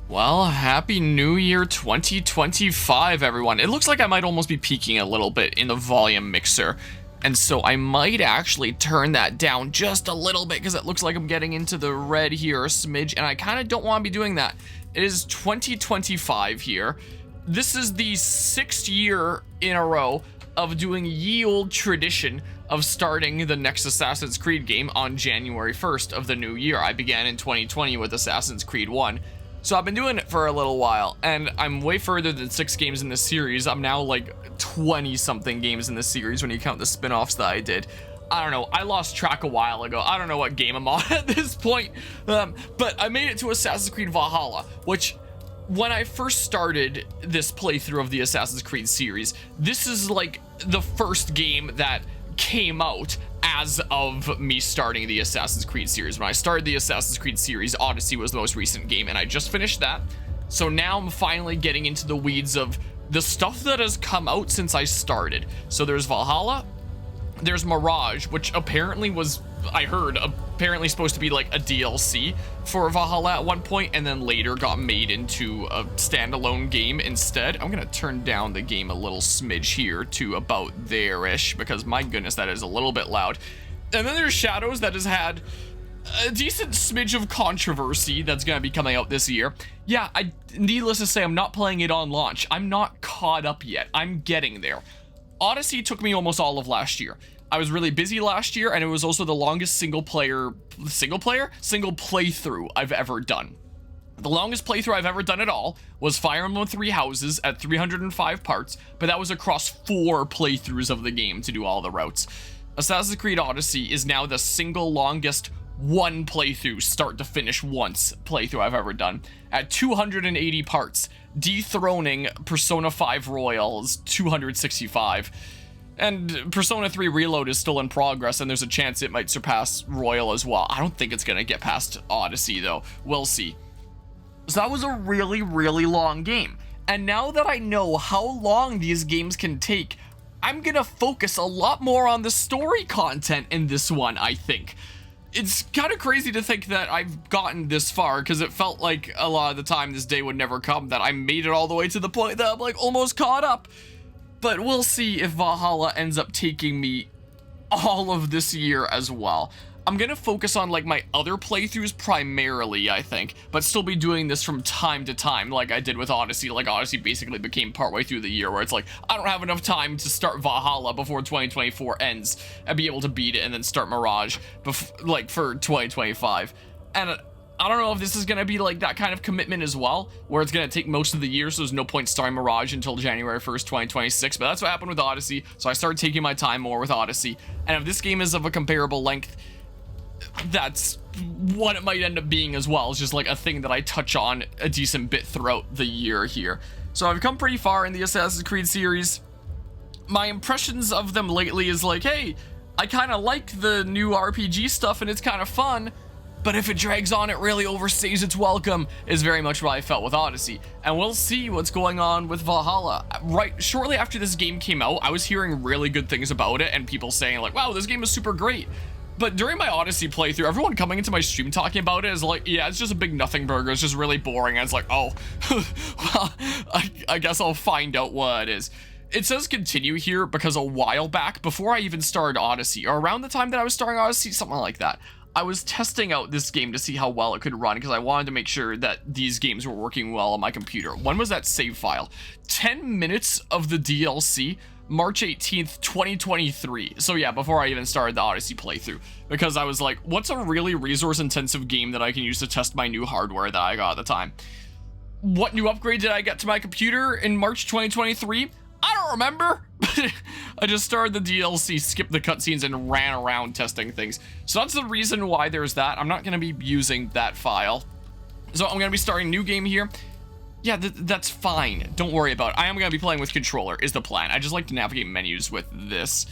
Well, happy New Year 2025, everyone. It looks like I might almost be peaking a little bit in the volume mixer. And so I might actually turn that down just a little bit because it looks like I'm getting into the red here a smidge, and I kind of don't want to be doing that. It is 2025 here. This is the 6th year in a row of doing ye old tradition of starting the next Assassin's Creed game on January 1st of the new year. I began in 2020 with Assassin's Creed 1. So I've been doing it for a little while, and I'm way further than 6 games in this series. I'm now like 20-something games in this series when you count the spin-offs that I did. I don't know, I lost track a while ago. I don't know what game I'm on at this point, but I made it to Assassin's Creed Valhalla, which, when I first started this playthrough of the Assassin's Creed series, this is like the first game that came out as of me starting the Assassin's Creed series. When I started the Assassin's Creed series, Odyssey was the most recent game, and I just finished that. So now I'm finally getting into the weeds of the stuff that has come out since I started. So there's Valhalla, there's Mirage, which apparently was, I heard, apparently supposed to be like a DLC for Valhalla at one point, and then later got made into a standalone game instead. I'm gonna turn down the game a little smidge here to about there-ish, because my goodness, that is a little bit loud. And then there's Shadows, that has had a decent smidge of controversy that's gonna be coming out this year. Yeah, needless to say, I'm not playing it on launch. I'm not caught up yet. I'm getting there. Odyssey took me almost all of last year. I was really busy last year, and it was also the longest single playthrough I've ever done. The longest playthrough I've ever done at all was Fire Emblem Three Houses at 305 parts, but that was across 4 playthroughs of the game to do all the routes. Assassin's Creed Odyssey is now the single longest one playthrough, start to finish once, playthrough I've ever done, at 280 parts, dethroning Persona 5 Royal's 265. And Persona 3 Reload is still in progress, and there's a chance it might surpass Royal as well. I don't think it's gonna get past Odyssey, though. We'll see. So that was a really, really long game. And now that I know how long these games can take, I'm gonna focus a lot more on the story content in this one, I think. It's kind of crazy to think that I've gotten this far, because it felt like a lot of the time this day would never come, that I made it all the way to the point that I'm like almost caught up. But we'll see if Valhalla ends up taking me all of this year as well. I'm gonna focus on like my other playthroughs primarily, I think, but still be doing this from time to time like I did with Odyssey. Like Odyssey basically became partway through the year, where it's like, I don't have enough time to start Valhalla before 2024 ends and be able to beat it and then start Mirage like for 2025. And I don't know if this is going to be like that kind of commitment as well, where it's going to take most of the year, so there's no point starting Mirage until January 1st, 2026, but that's what happened with Odyssey, so I started taking my time more with Odyssey, and if this game is of a comparable length, that's what it might end up being as well. It's just like a thing that I touch on a decent bit throughout the year here. So I've come pretty far in the Assassin's Creed series. My impressions of them lately is like, hey, I kind of like the new RPG stuff and it's kind of fun, but if it drags on, it really overstays its welcome, is very much what I felt with Odyssey. And we'll see what's going on with Valhalla. Right, shortly after this game came out, I was hearing really good things about it and people saying like, wow, this game is super great. But during my Odyssey playthrough, everyone coming into my stream talking about it is like, yeah, it's just a big nothing burger. It's just really boring. And it's like, oh, well, I guess I'll find out what it is. It says continue here because a while back, before I even started Odyssey, or around the time that I was starting Odyssey, something like that, I was testing out this game to see how well it could run because I wanted to make sure that these games were working well on my computer. When was that save file? 10 minutes of the DLC, March 18th, 2023. So yeah, before I even started the Odyssey playthrough, because I was like, what's a really resource intensive game that I can use to test my new hardware that I got at the time? What new upgrade did I get to my computer in March 2023? I don't remember. I just started the DLC, skipped the cutscenes, and ran around testing things. So that's the reason why there's that. I'm not going to be using that file. So I'm going to be starting a new game here. Yeah, that's fine. Don't worry about it. I am going to be playing with controller, is the plan. I just like to navigate menus with this.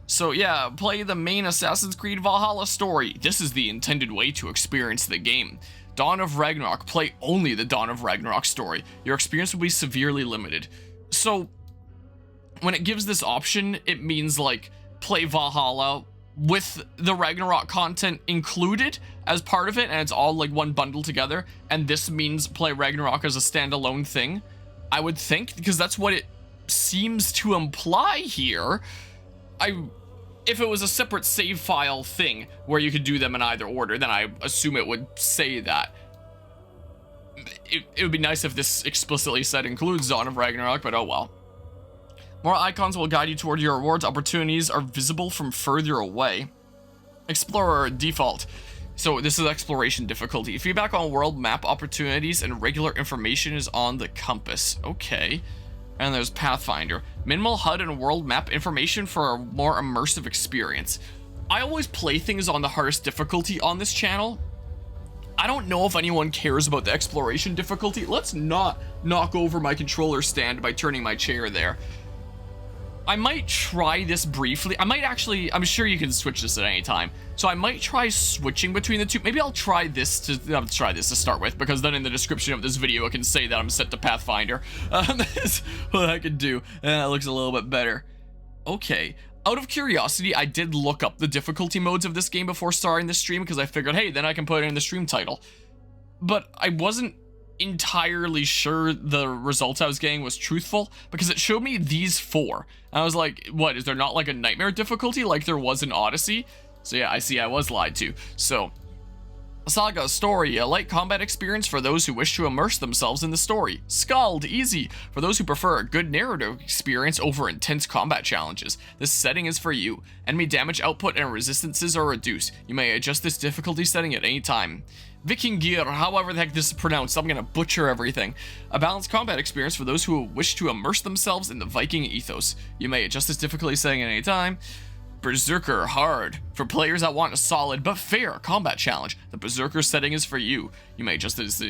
So yeah, play the main Assassin's Creed Valhalla story. This is the intended way to experience the game. Dawn of Ragnarok. Play only the Dawn of Ragnarok story. Your experience will be severely limited. So when it gives this option, it means like play Valhalla with the Ragnarok content included as part of it, and it's all like one bundle together, and this means play Ragnarok as a standalone thing, I would think, because that's what it seems to imply here. If it was a separate save file thing where you could do them in either order, then I assume it would say that. It would be nice if this explicitly said includes Dawn of Ragnarok, but oh well. More icons will guide you toward your rewards. Opportunities are visible from further away. Explorer default. So this is exploration difficulty. Feedback on world map opportunities and regular information is on the compass. Okay. And there's Pathfinder. Minimal HUD and world map information for a more immersive experience. I always play things on the hardest difficulty on this channel. I don't know if anyone cares about the exploration difficulty. Let's not knock over my controller stand by turning my chair there. I might try this briefly. I might actually, I'm sure you can switch this at any time. So I might try switching between the two. Maybe I'll try this to start with, because then in the description of this video, it can say that I'm set to Pathfinder. That's what I could do. And that looks a little bit better. Okay. Out of curiosity, I did look up the difficulty modes of this game before starting the stream, because I figured, hey, then I can put it in the stream title. But I wasn't entirely sure the results I was getting was truthful, because it showed me these 4. I was like, what, is there not like a nightmare difficulty like there was in Odyssey? So yeah, I see I was lied to. So, Saga Story, a light combat experience for those who wish to immerse themselves in the story. Skald, easy, for those who prefer a good narrative experience over intense combat challenges. This setting is for you. Enemy damage output and resistances are reduced. You may adjust this difficulty setting at any time. Viking gear, however the heck this is pronounced, I'm gonna butcher everything. A balanced combat experience for those who wish to immerse themselves in the Viking ethos. You may adjust this difficulty setting at any time. Berserker hard, for players that want a solid but fair combat challenge. The Berserker setting is for you. You may adjust this,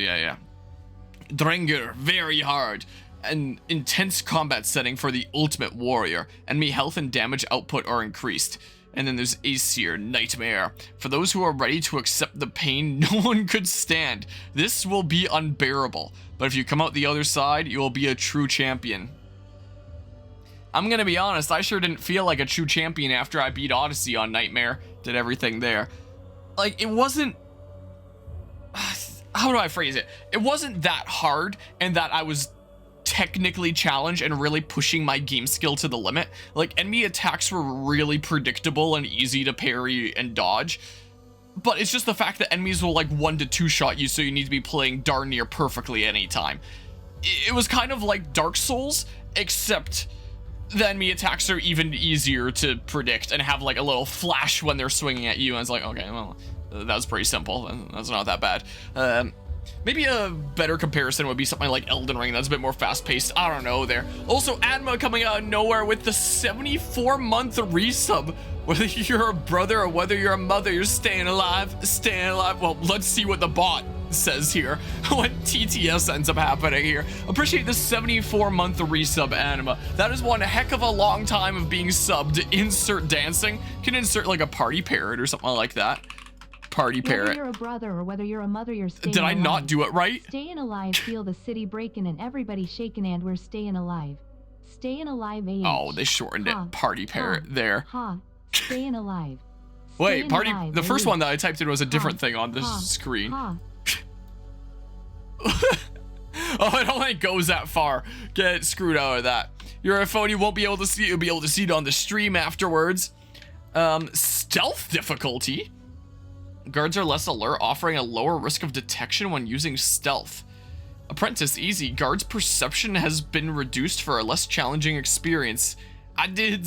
Drenger, very hard. An intense combat setting for the ultimate warrior. Enemy health and damage output are increased. And then there's Aesir, Nightmare. For those who are ready to accept the pain no one could stand, this will be unbearable. But if you come out the other side, you will be a true champion. I'm gonna be honest, I sure didn't feel like a true champion after I beat Odyssey on Nightmare. Did everything there. Like, it wasn't... How do I phrase it? It wasn't that hard, and that I was technically challenged and really pushing my game skill to the limit. Like, enemy attacks were really predictable and easy to parry and dodge, but it's just the fact that enemies will like 1 to 2 shot you, so you need to be playing darn near perfectly anytime. It was kind of like Dark Souls, except the enemy attacks are even easier to predict and have like a little flash when they're swinging at you, and it's like, okay, well, that was pretty simple, and that's not that bad. Maybe a better comparison would be something like Elden Ring, that's a bit more fast-paced. I don't know there. Also, Adma coming out of nowhere with the 74-month resub. Whether you're a brother or whether you're a mother, you're staying alive, staying alive. Well, let's see what the bot says here. What TTS ends up happening here. Appreciate the 74-month resub, Anima. That is one heck of a long time of being subbed. Insert dancing. Can insert like a party parrot or something like that. Party parrot. Whether you're a brother or whether you're a mother, you're staying Did I alive. not do it right? Staying alive, feel the city breaking and everybody shaking, and we're staying alive. Staying alive, AH. Oh, they shortened it. Party parrot there. Staying alive. Wait, Staying party. alive, The first AH. one that I typed in was a different thing on this screen. Oh, it only goes that far. Get screwed out of that. Your phone, you won't be able to see it. You'll be able to see it on the stream afterwards. Stealth difficulty. Guards are less alert, offering a lower risk of detection when using stealth. Apprentice, easy. Guards' perception has been reduced for a less challenging experience. I did.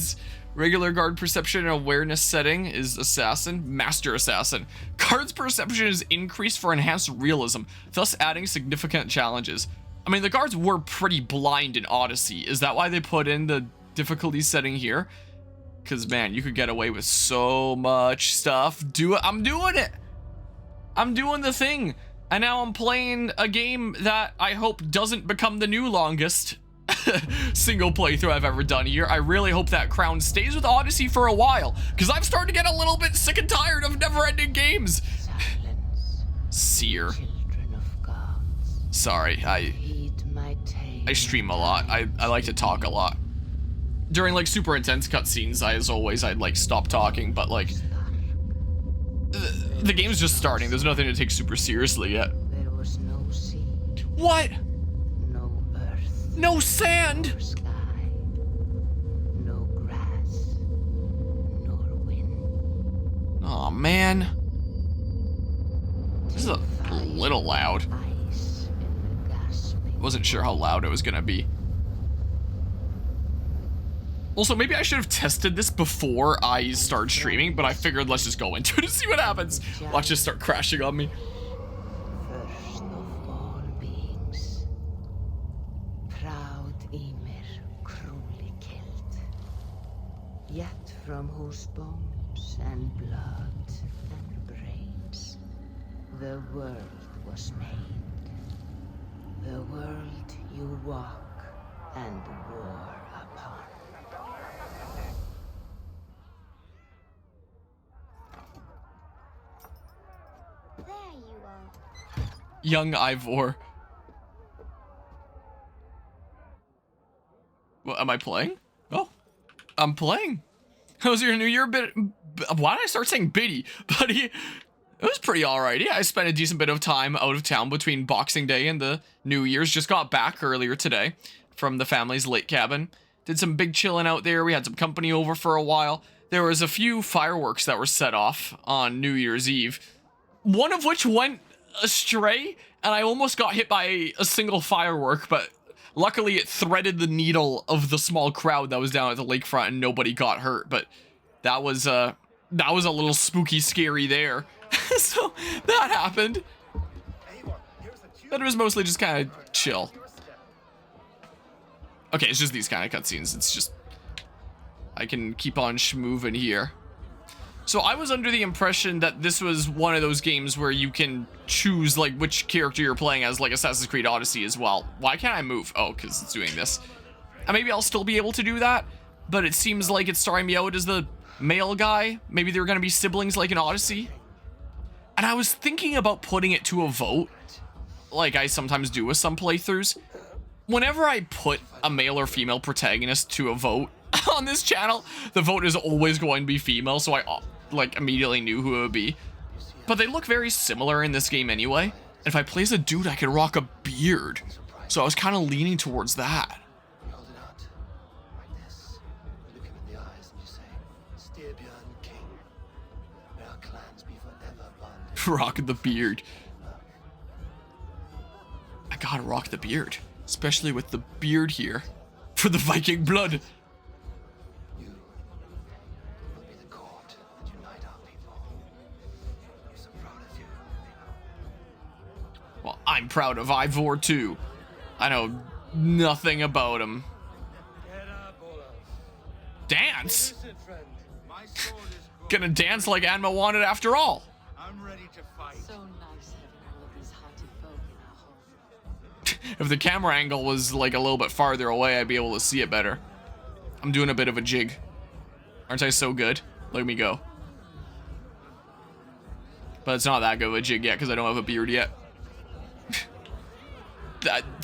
Regular guard perception and awareness setting is assassin. Master assassin. Guards' perception is increased for enhanced realism, thus adding significant challenges. I mean, the guards were pretty blind in Odyssey. Is that why they put in the difficulty setting here? Because, man, you could get away with so much stuff. I'm doing it. I'm doing the thing. And now I'm playing a game that I hope doesn't become the new longest single playthrough I've ever done here. I really hope that crown stays with Odyssey for a while, because I'm starting to get a little bit sick and tired of never-ending games. Seer. Sorry, I stream a lot. I like to talk a lot. During like super intense cutscenes, as always, I'd like stop talking, but like The game's just starting. There's nothing to take super seriously yet. There was no sea, What? no earth, No sand! nor sky, no grass, nor wind. Oh man. This is a little loud. Ice in the gasping. Wasn't sure how loud it was gonna be. Also, maybe I should have tested this before I started streaming, but I figured let's just go into it and see what happens. Watch this start crashing on me. First of all beings, proud Ymir cruelly killed, yet from whose bones and blood and brains the world was made, the world you walk and war upon. There you are. Young Ivor. What, am I playing? Oh, I'm playing. How was your New Year bit? Why did I start saying bitty? Buddy, it was pretty alright. Yeah, I spent a decent bit of time out of town between Boxing Day and the New Year's. Just got back earlier today from the family's lake cabin. Did some big chilling out there. We had some company over for a while. There was a few fireworks that were set off on New Year's Eve. One of which went astray, and I almost got hit by a single firework, but luckily it threaded the needle of the small crowd that was down at the lakefront and nobody got hurt. But that was a little spooky scary there. So that happened. But it was mostly just kind of chill. Okay, it's just these kind of cutscenes. It's just I can keep on schmoovin' here. So I was under the impression that this was one of those games where you can choose like which character you're playing as, like Assassin's Creed Odyssey as well. Why can't I move? Oh, because it's doing this. And maybe I'll still be able to do that, but it seems like it's starting me out as the male guy. Maybe they're going to be siblings like in Odyssey. And I was thinking about putting it to a vote, like I sometimes do with some playthroughs. Whenever I put a male or female protagonist to a vote on this channel, the vote is always going to be female, so I like immediately knew who it would be. But they look very similar in this game anyway. And if I play as a dude, I could rock a beard. So I was kind of leaning towards that. You hold it out like this. You look him in the eyes and you say, Styrbjörn King. May our clans be forever bonded. Rock the beard. I gotta rock the beard. Especially with the beard here. For the Viking blood. You will be the court that unite our people. I'm so proud of you. Well, I'm proud of Ivor too. I know nothing about him. Get up, Olaf. Dance? Listen, friend. My sword is good. Gonna dance like Anma wanted after all. I'm ready to fight. So nice having all of these haughty folk in our home. If the camera angle was like a little bit farther away, I'd be able to see it better. I'm doing a bit of a jig. Aren't I so good? Let me go. But it's not that good of a jig yet because I don't have a beard yet.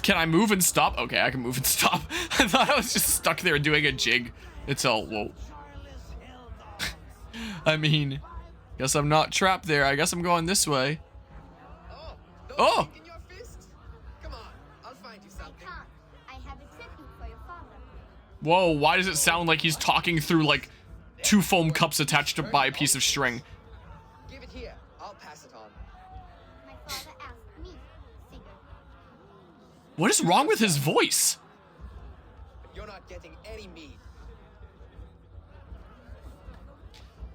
Can I move and stop? Okay, I can move and stop. I thought I was just stuck there doing a jig. It's all, whoa. I mean, guess I'm not trapped there. I guess I'm going this way. Oh! In your fist? Come on, I'll find you something. Can't. I have a tribute for your father. Whoa, why does it sound like he's talking through like 2 foam cups attached by a piece of string? Give it here. I'll pass it on. My father asked me, Sigurd. What is wrong with his voice? You're not getting any mead.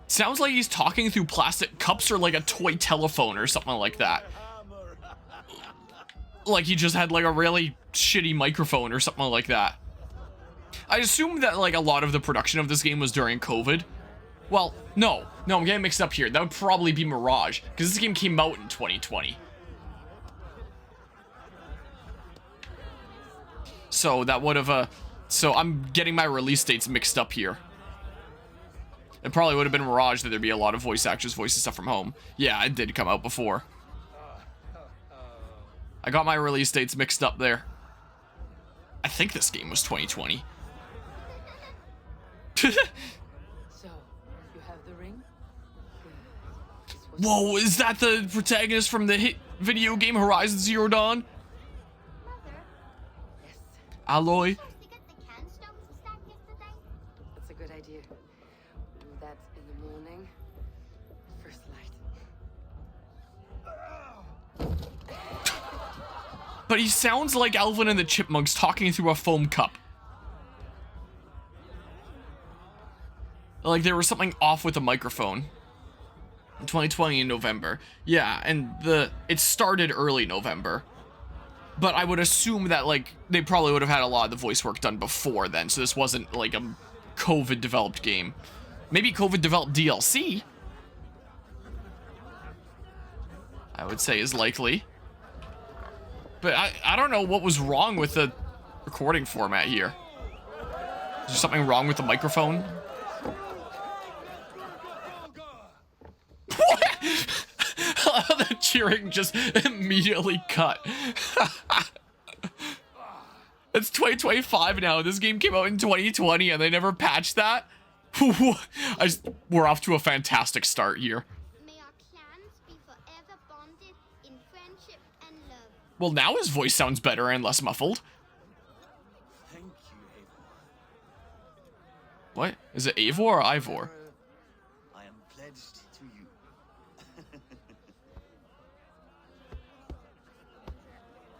Sounds like he's talking through plastic cups or like a toy telephone or something like that. Like he just had like a really shitty microphone or something like that. I assume that like a lot of the production of this game was during COVID. Well, no, I'm getting mixed up here. That would probably be Mirage because this game came out in 2020. So that would have so I'm getting my release dates mixed up here. It probably would have been Mirage that there'd be a lot of voice actors voicing stuff from home. Yeah, it did come out before. I got my release dates mixed up there. I think this game was 2020. So, you have the ring? Good. It's Whoa, is that the protagonist from the hit video game Horizon Zero Dawn? Mother, Yes, Alloy? did you get the can stones you stacked yesterday? That's a good idea. Do that in the morning. First light. But he sounds like Alvin and the Chipmunks talking through a foam cup. Like there was something off with the microphone. 2020 in November. Yeah, and it started early November. But I would assume that like they probably would have had a lot of the voice work done before then, so this wasn't like a COVID developed game. Maybe COVID developed DLC. I would say is likely. But I don't know what was wrong with the recording format here. Is there something wrong with the microphone? What? The cheering just immediately cut. It's 2025 now. This game came out in 2020 and they never patched that. We're off to a fantastic start here. May our clans be forever bonded in friendship and love. Well, now his voice sounds better and less muffled. Thank you, Eivor. What? Is it Eivor or Ivor? I am pledged to you.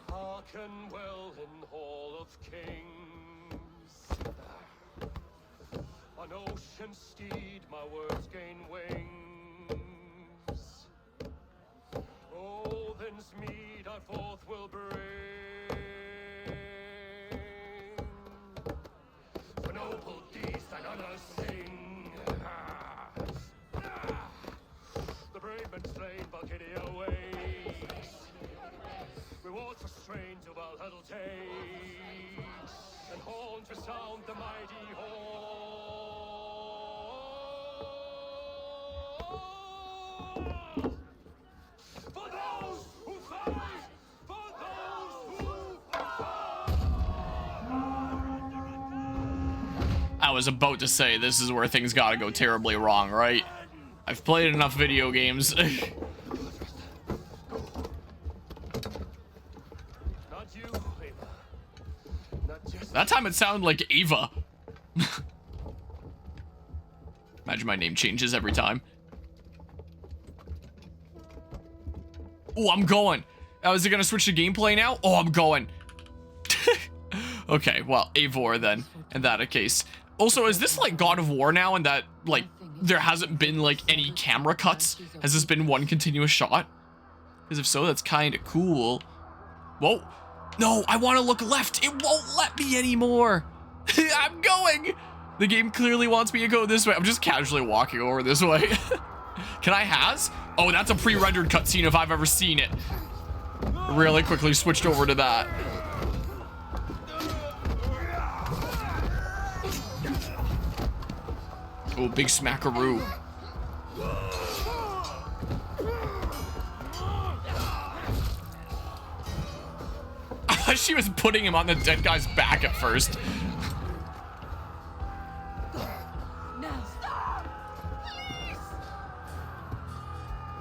Hearken well in Hall of Kings. On ocean steed my words gain wings. Odin's mead I forth will bring. For noble deeds thine honor sing. The brave men slain Valkyria waits. Rewards for strain to Valhalla takes, and horns resound the mighty horn. For those who fight, for those who fight. I was about to say this is where things gotta go terribly wrong, right? I've played enough video games. Not you, Ava. Not just That time it sounded like Ava. Imagine my name changes every time. Oh, I'm going. Is it gonna switch to gameplay now? Oh, I'm going. Okay, well, Eivor then, in that case. Also, is this like God of War now and that, like, there hasn't been, like, any camera cuts? Has this been one continuous shot? Because if so, that's kind of cool. Whoa. No, I want to look left. It won't let me anymore. I'm going. The game clearly wants me to go this way. I'm just casually walking over this way. Can I has? Oh, that's a pre-rendered cutscene if I've ever seen it. Really quickly switched over to that. Oh, big smackaroo. I thought she was putting him on the dead guy's back at first. Now. Stop! Please!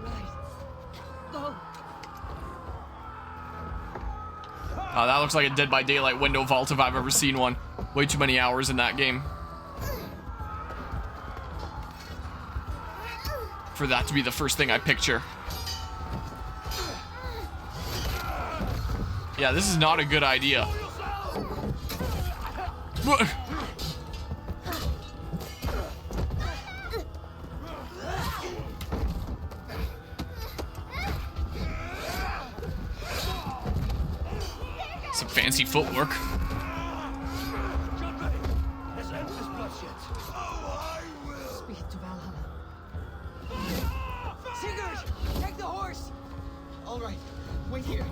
Right. Go. Oh, that looks like a Dead by Daylight window vault if I've ever seen one. Way too many hours in that game for that to be the first thing I picture. Yeah, this is not a good idea. Some fancy footwork. let's end this bloodshed. Speed to Valhalla. Sigurd! Take the horse! All right, wait here.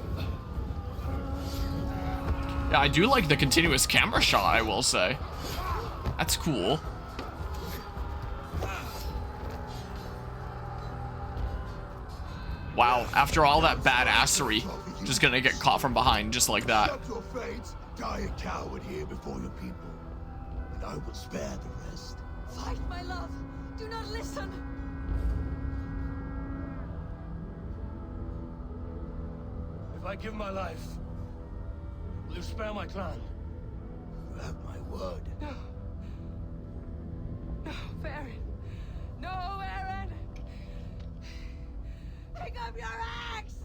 Yeah, I do like the continuous camera shot, I will say. That's cool. Wow, after all that badassery, just gonna get caught from behind just like that. Accept your fate. Die a coward here before your people, and I will spare the rest. Fight, my love! Do not listen! If I give my life, will you spare my clan? You have my word. No. No, Baron. No, Baron. Pick up your axe.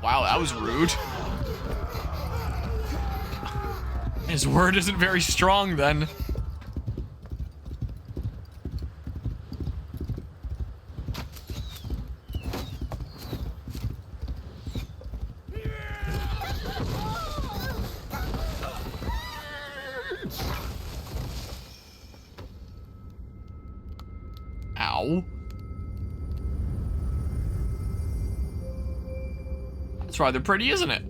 Wow, that was rude. His word isn't very strong then. Ow. It's rather pretty, isn't it?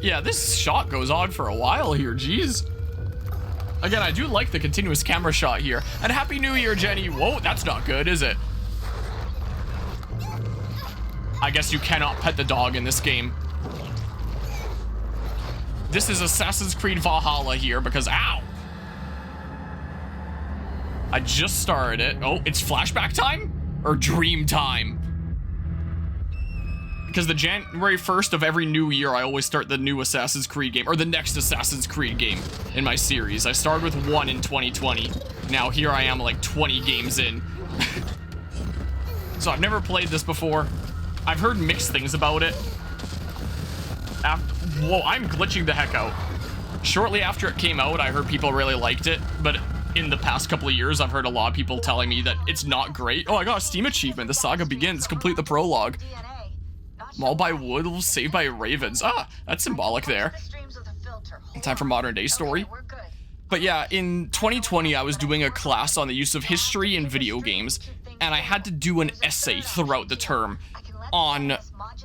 Yeah, this shot goes on for a while here, jeez. Again, I do like the continuous camera shot here. And Happy New Year, Jenny. Whoa, that's not good, is it? I guess you cannot pet the dog in this game. This is Assassin's Creed Valhalla here because, ow! I just started it. Oh, it's flashback time? Or dream time? Because the January 1st of every new year, I always start the new Assassin's Creed game, or the next Assassin's Creed game in my series. I started with 1 in 2020. Now here I am like 20 games in. So I've never played this before. I've heard mixed things about it. Whoa, I'm glitching the heck out. Shortly after it came out, I heard people really liked it, but in the past couple of years, I've heard a lot of people telling me that it's not great. Oh, I got a Steam achievement. The saga begins. Complete the prologue. Mauled by wolves, saved by ravens. Ah, that's symbolic there. Time for modern day story. But yeah, in 2020, I was doing a class on the use of history in video games, and I had to do an essay throughout the term on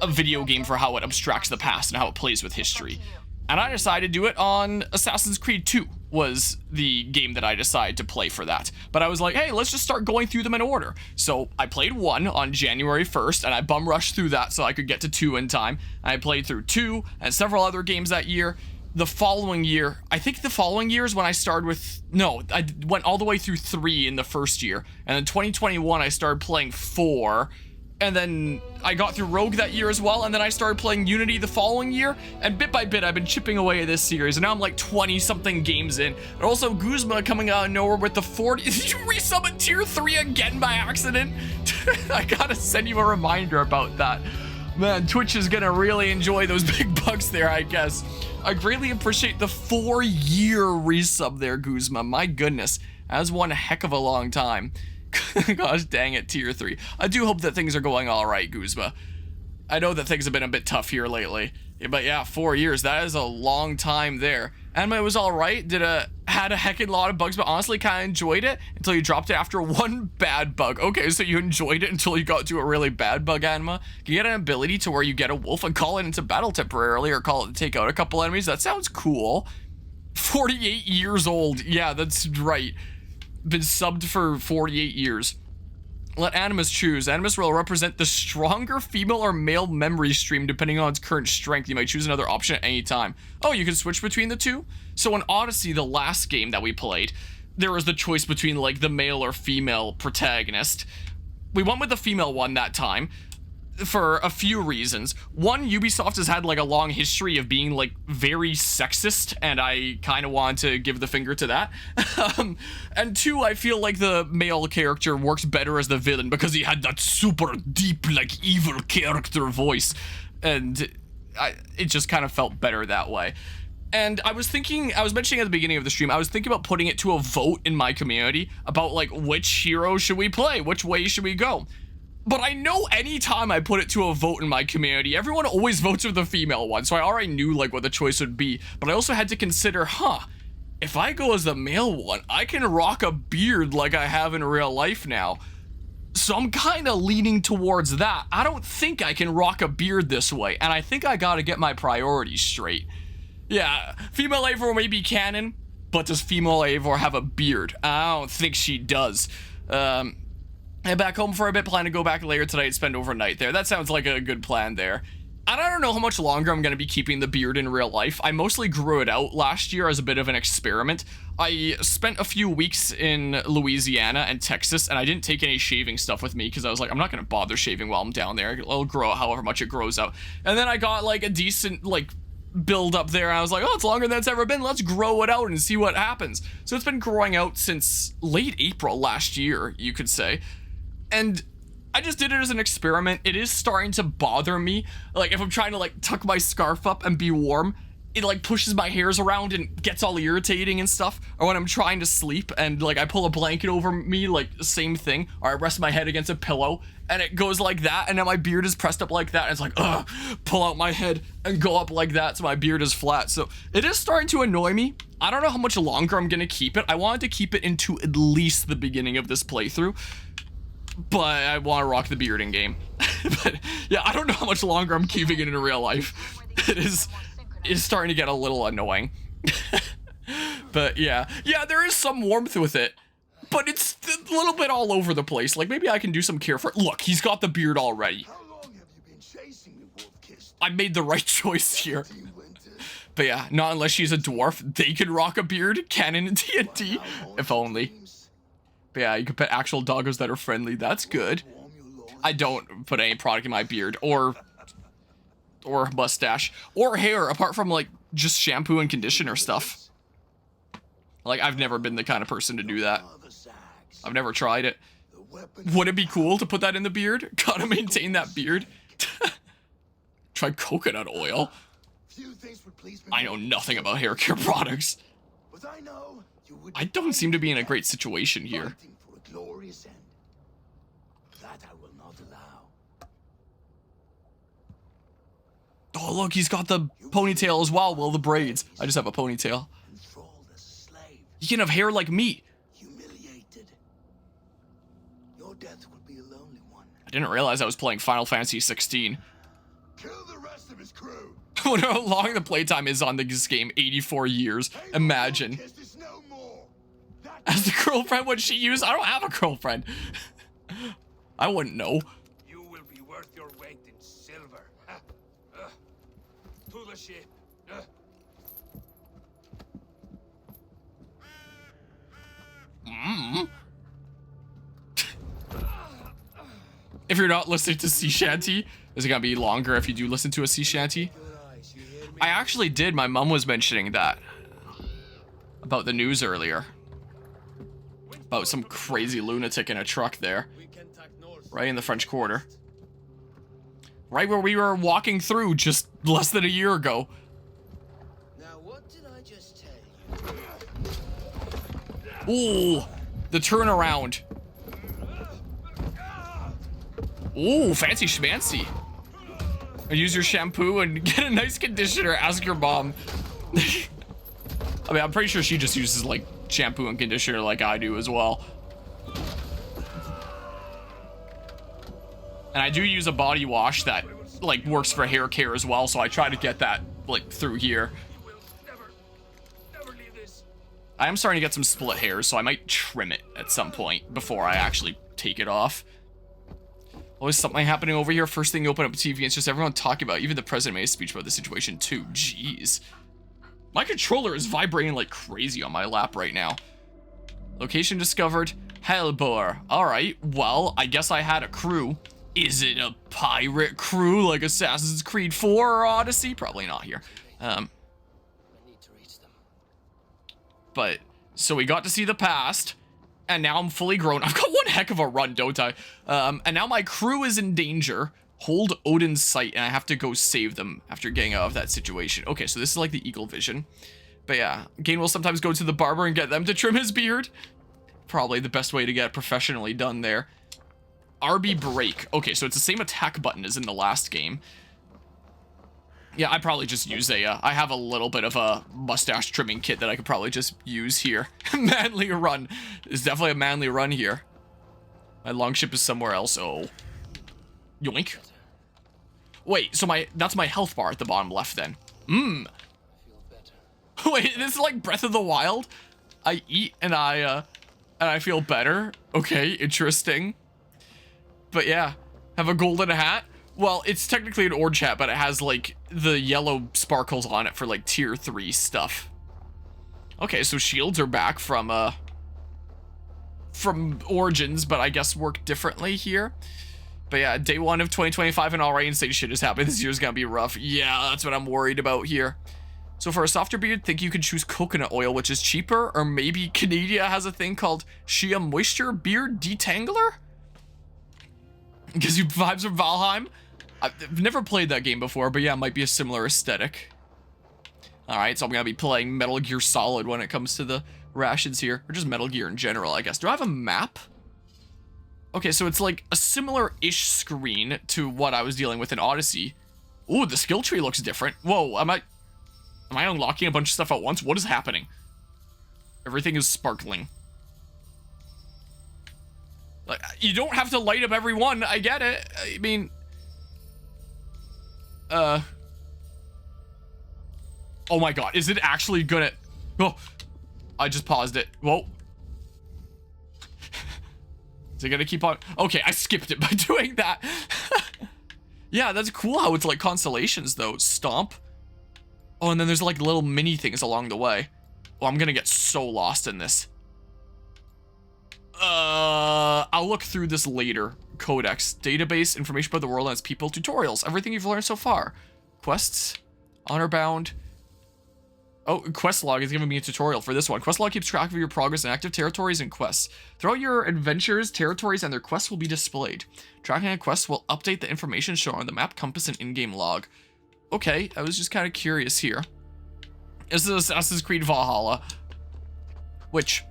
a video game for how it abstracts the past and how it plays with history. And I decided to do it on Assassin's Creed 2 was the game that I decided to play for that. But I was like, hey, let's just start going through them in order. So I played 1 on January 1st, and I bum rushed through that so I could get to 2 in time. And I played through 2 and several other games that year. The following year, I think the following year is when I started with, no, I went all the way through 3 in the first year. And in 2021, I started playing 4. And then I got through Rogue that year as well, and then I started playing Unity the following year, and bit by bit I've been chipping away at this series, and now I'm like 20-something games in. And also Guzma coming out of nowhere with the 40- Did you resummon tier 3 again by accident? I gotta send you a reminder about that. Man, Twitch is gonna really enjoy those big bucks there, I guess. I greatly appreciate the 4-year resub there, Guzma. My goodness, that's one heck of a long time. Gosh dang it, tier 3. I do hope that things are going alright, Guzma. I know that things have been a bit tough here lately. Yeah, but yeah, 4 years, that is a long time there. Anime was alright, had a heckin' lot of bugs, but honestly kinda enjoyed it until you dropped it after 1 bad bug. Okay, so you enjoyed it until you got to a really bad bug, Anima. Can you get an ability to where you get a wolf and call it into battle temporarily, or call it to take out a couple enemies? That sounds cool. 48 years old, yeah, that's right. Been subbed for 48 years. Let Animus choose. Animus will represent the stronger female or male memory stream depending on its current strength. You might choose another option at any time. Oh, you can switch between the two? So in Odyssey, the last game that we played, there was the choice between like the male or female protagonist. We went with the female one that time for a few reasons. One, Ubisoft has had like a long history of being like very sexist, and I kind of want to give the finger to that. And 2, I feel like the male character works better as the villain because he had that super deep like evil character voice, and it just kind of felt better that way. And I was mentioning at the beginning of the stream, I was thinking about putting it to a vote in my community about like which hero should we play, which way should we go. But I know anytime I put it to a vote in my community, everyone always votes for the female one, so I already knew like what the choice would be. But I also had to consider, if I go as the male one, I can rock a beard like I have in real life now. So I'm kind of leaning towards that. I don't think I can rock a beard this way, and I think I gotta get my priorities straight. Yeah, female Eivor may be canon, but does female Eivor have a beard? I don't think she does. Head back home for a bit, plan to go back later tonight and spend overnight there. That sounds like a good plan there. I don't know how much longer I'm going to be keeping the beard in real life. I mostly grew it out last year as a bit of an experiment. I spent a few weeks in Louisiana and Texas, and I didn't take any shaving stuff with me because I was like, I'm not going to bother shaving while I'm down there. It'll grow out however much it grows out. And then I got like a decent like build up there. I was like, oh, it's longer than it's ever been. Let's grow it out and see what happens. So it's been growing out since late April last year, you could say. And I just did it as an experiment. It is starting to bother me. Like if I'm trying to like tuck my scarf up and be warm, it like pushes my hairs around and gets all irritating and stuff. Or when I'm trying to sleep and like I pull a blanket over me, like same thing. Or I rest my head against a pillow and it goes like that, and then my beard is pressed up like that, and it's like, ugh, pull out my head and go up like that so my beard is flat. So it is starting to annoy me. I don't know how much longer I'm gonna keep it. I wanted to keep it into at least the beginning of this playthrough, but I want to rock the beard in game. But yeah, I don't know how much longer I'm keeping it in real life. It's starting to get a little annoying. But yeah, there is some warmth with it, but it's a little bit all over the place. Like maybe I can do some care for it. Look, he's got the beard already. How long have you been chasing me, Wolf-Kissed? I made the right choice here. But yeah, not unless she's a dwarf. They can rock a beard, canon in D&D, if only. But yeah, you can put actual doggos that are friendly. That's good. I don't put any product in my beard or mustache or hair apart from like just shampoo and conditioner stuff. Like I've never been the kind of person to do that. I've never tried it. Would it be cool to put that in the beard? Gotta maintain that beard. Try coconut oil. I know nothing about hair care products. I don't seem to be in a great situation here. Oh, look, he's got the ponytail as well. Well, the braids. I just have a ponytail. You can have hair like me. Your death would be a lonely one. I didn't realize I was playing Final Fantasy 16. Kill the rest of his crew. I wonder how long the playtime is on this game. 84 years. Imagine. As the girlfriend, what she used? I don't have a girlfriend. I wouldn't know. You will be worth your weight in silver. To the ship. If you're not listening to sea shanty, is it gonna be longer if you do listen to a sea shanty? I actually did. My mom was mentioning that about the news earlier. About some crazy lunatic in a truck there. Right in the French Quarter. Right where we were walking through just less than a year ago. Now, what did I just tell you? Ooh, the turnaround. Ooh, fancy schmancy. Use your shampoo and get a nice conditioner. Ask your mom. I mean, I'm pretty sure she just uses like shampoo and conditioner like I do as well. And I do use a body wash that like works for hair care as well, so I try to get that like through here. I am starting to get some split hairs, so I might trim it at some point before I actually take it off. Always something happening over here. First thing you open up TV, it's just everyone talking about it. Even the president made a speech about the situation too. Jeez. My controller is vibrating like crazy on my lap right now. Location discovered. Hellbor. Alright, well, I guess I had a crew. Is it a pirate crew like Assassin's Creed 4 or Odyssey? Probably not here. But, so we got to see the past. And now I'm fully grown. I've got one heck of a run, don't I? And now my crew is in danger. Hold Odin's sight, and I have to go save them after getting out of that situation. Okay, so this is like the Eagle Vision. But yeah, Gain will sometimes go to the barber and get them to trim his beard. Probably the best way to get it professionally done there. RB break. Okay, so it's the same attack button as in the last game. Yeah, I probably just use I have a little bit of a mustache trimming kit that I could probably just use here. Manly run. It's definitely a manly run here. My longship is somewhere else. Oh. Yoink. Wait, so that's my health bar at the bottom left then. Wait, this is like Breath of the Wild. I eat and I feel better. Okay, interesting. But yeah, have a golden hat. Well, it's technically an orange hat, but it has like the yellow sparkles on it for like tier 3 stuff. Okay, so shields are back from Origins, but I guess work differently here. But yeah, day 1 of 2025 and already insane shit is happening. This year's gonna be rough. Yeah, that's what I'm worried about here. So for a softer beard, think you can choose coconut oil, which is cheaper, or maybe Canada has a thing called Shea Moisture Beard Detangler? Gives you vibes from Valheim. I've never played that game before, but yeah, it might be a similar aesthetic. Alright, so I'm gonna be playing Metal Gear Solid when it comes to the rations here, or just Metal Gear in general, I guess. Do I have a map? Okay, so it's like a similar-ish screen to what I was dealing with in Odyssey. Ooh, the skill tree looks different. Whoa, am I unlocking a bunch of stuff at once? What is happening? Everything is sparkling. Like, you don't have to light up every one, I get it. I mean... Oh my god, is it actually gonna... Oh, I just paused it. Whoa. Is it gonna keep on? Okay, I skipped it by doing that. Yeah, that's cool how it's like constellations though. Stomp. Oh, and then there's like little mini things along the way. Oh, I'm gonna get so lost in this. I'll look through this later. Codex. Database, information about the world and its people, tutorials. Everything you've learned so far. Quests. Honor bound. Oh, quest log is giving me a tutorial for this one. Quest log keeps track of your progress in active territories and quests. Throughout your adventures, territories and their quests will be displayed. Tracking a quest will update the information shown on the map, compass, and in-game log. Okay, I was just kind of curious here. This is Assassin's Creed Valhalla. Which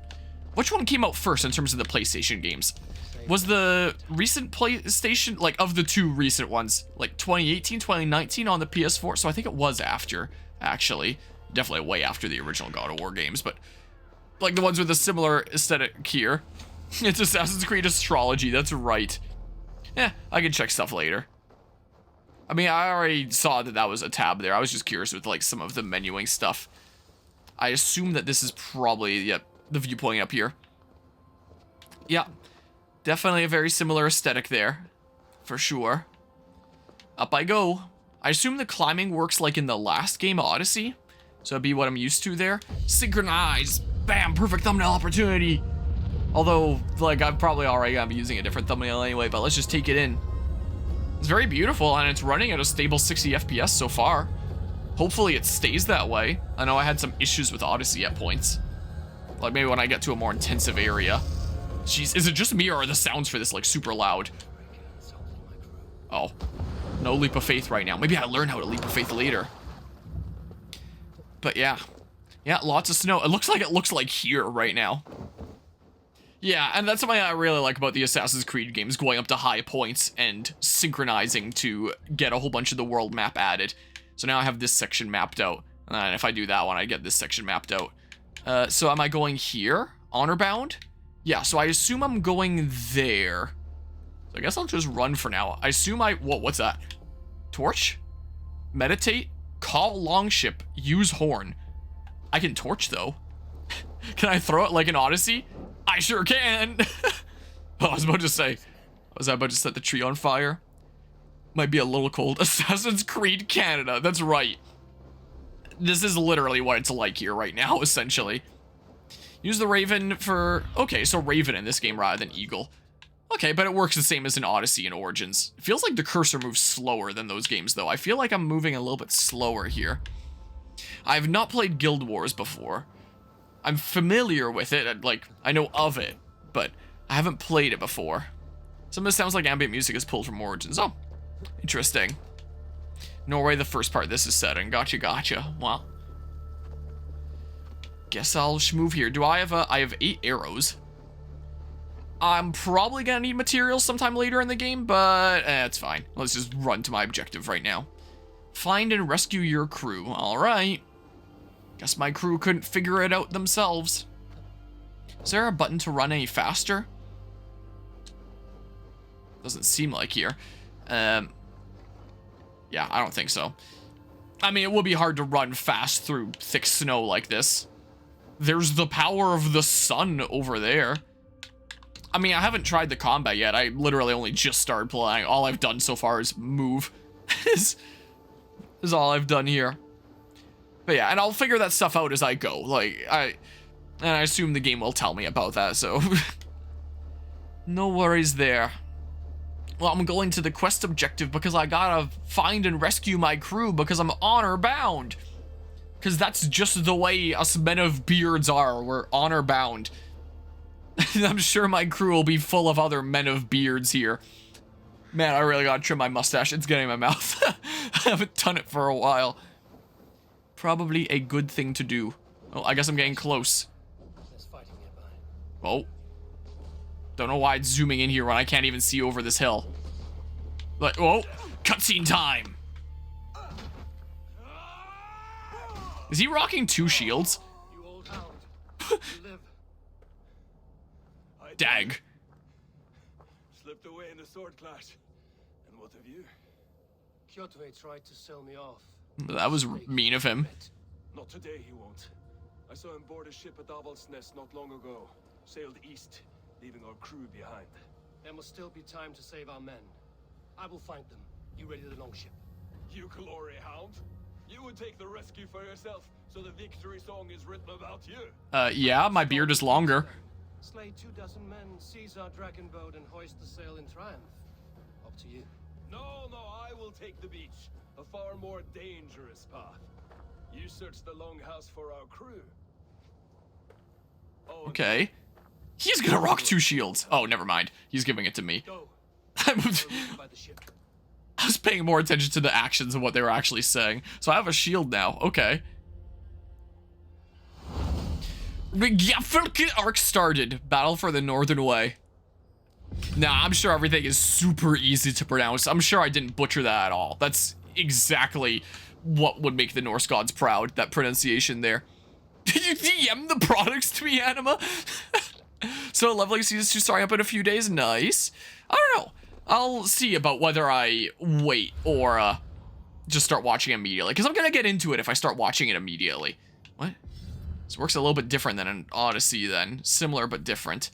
one came out first in terms of the PlayStation games? Was the recent PlayStation, like of the two recent ones, like 2018, 2019 on the PS4? So I think it was after, actually. Definitely way after the original God of War games, but like the ones with a similar aesthetic here. It's Assassin's Creed Astrology, that's right. Yeah, I can check stuff later. I mean, I already saw that that was a tab there. I was just curious with like some of the menuing stuff. I assume that this is probably, yep, the viewpoint up here. Yeah, definitely a very similar aesthetic there, for sure. Up I go. I assume the climbing works like in the last game, Odyssey. So that'd be what I'm used to there. Synchronize. Bam, perfect thumbnail opportunity. Although, like, I'm probably already gonna be using a different thumbnail anyway, but let's just take it in. It's very beautiful, and it's running at a stable 60 FPS so far. Hopefully it stays that way. I know I had some issues with Odyssey at points. Like, maybe when I get to a more intensive area. Jeez, is it just me, or are the sounds for this, like, super loud? Oh. No leap of faith right now. Maybe I learn how to leap of faith later. But yeah. Yeah, lots of snow. It looks like here right now. Yeah, and that's something I really like about the Assassin's Creed games, going up to high points and synchronizing to get a whole bunch of the world map added. So now I have this section mapped out. And if I do that one, I get this section mapped out. So am I going here? Honor bound? Yeah, so I assume I'm going there. So I guess I'll just run for now. I assume whoa, what's that? Torch? Meditate? Call longship. Use horn. I can torch though. Can I throw it like an Odyssey? I sure can. Oh, I was about to say. Was I about to set the tree on fire? Might be a little cold. Assassin's Creed Canada. That's right. This is literally what it's like here right now, essentially. Use the Raven for... Okay, so Raven in this game rather than Eagle. Okay, but it works the same as in Odyssey and Origins. It feels like the cursor moves slower than those games, though. I feel like I'm moving a little bit slower here. I have not played Guild Wars before. I'm familiar with it, like, I know of it, but I haven't played it before. Some of it sounds like ambient music is pulled from Origins. Oh, interesting. Norway, the first part this is set in. Gotcha, gotcha. Well, guess I'll move here. Do I have I have 8 arrows. I'm probably gonna need materials sometime later in the game, but it's fine. Let's just run to my objective right now. Find and rescue your crew. All right. Guess my crew couldn't figure it out themselves. Is there a button to run any faster? Doesn't seem like here. Yeah, I don't think so. I mean, it would be hard to run fast through thick snow like this. There's the power of the sun over there. I mean, I haven't tried the combat yet. I literally only just started playing. All I've done so far is move. is all I've done here. But yeah, and I'll figure that stuff out as I go. Like, I assume the game will tell me about that, so... No worries there. Well, I'm going to the quest objective because I gotta find and rescue my crew because I'm honor bound. Because that's just the way us men of beards are. We're honor bound. I'm sure my crew will be full of other men of beards here. Man, I really gotta trim my mustache. It's getting in my mouth. I haven't done it for a while. Probably a good thing to do. Oh, I guess I'm getting close. Oh. Don't know why it's zooming in here when I can't even see over this hill. Like, whoa. Cutscene time. Is he rocking 2 shields? You old hound. You live. Dag. Slipped away in the sword clash. And what of you? Kjotve tried to sell me off. That was mean of him. Not today, he won't. I saw him board a ship at Avaldsnes not long ago. Sailed east, leaving our crew behind. There must still be time to save our men. I will find them. You ready the longship? You glory hound? You would take the rescue for yourself, so the victory song is written about you. Yeah, my beard is longer. Slay 24 men, seize our dragon boat, and hoist the sail in triumph. Up to you. No, I will take the beach. A far more dangerous path. You search the longhouse for our crew. Oh, Okay. He's gonna rock 2 shields. Oh, never mind. He's giving it to me. go. I was paying more attention to the actions and what they were actually saying. So I have a shield now. Okay. Arc started. Battle for the Northern Way. Nah, I'm sure everything is super easy to pronounce. I'm sure I didn't butcher that at all. That's exactly what would make the Norse gods proud. That pronunciation there. Did you DM the products to me, Anima? So leveling season 2 starting up in a few days. Nice. I don't know. I'll see about whether I wait or just start watching immediately. Because I'm going to get into it if I start watching it immediately. What? This works a little bit different than an Odyssey then. Similar but different.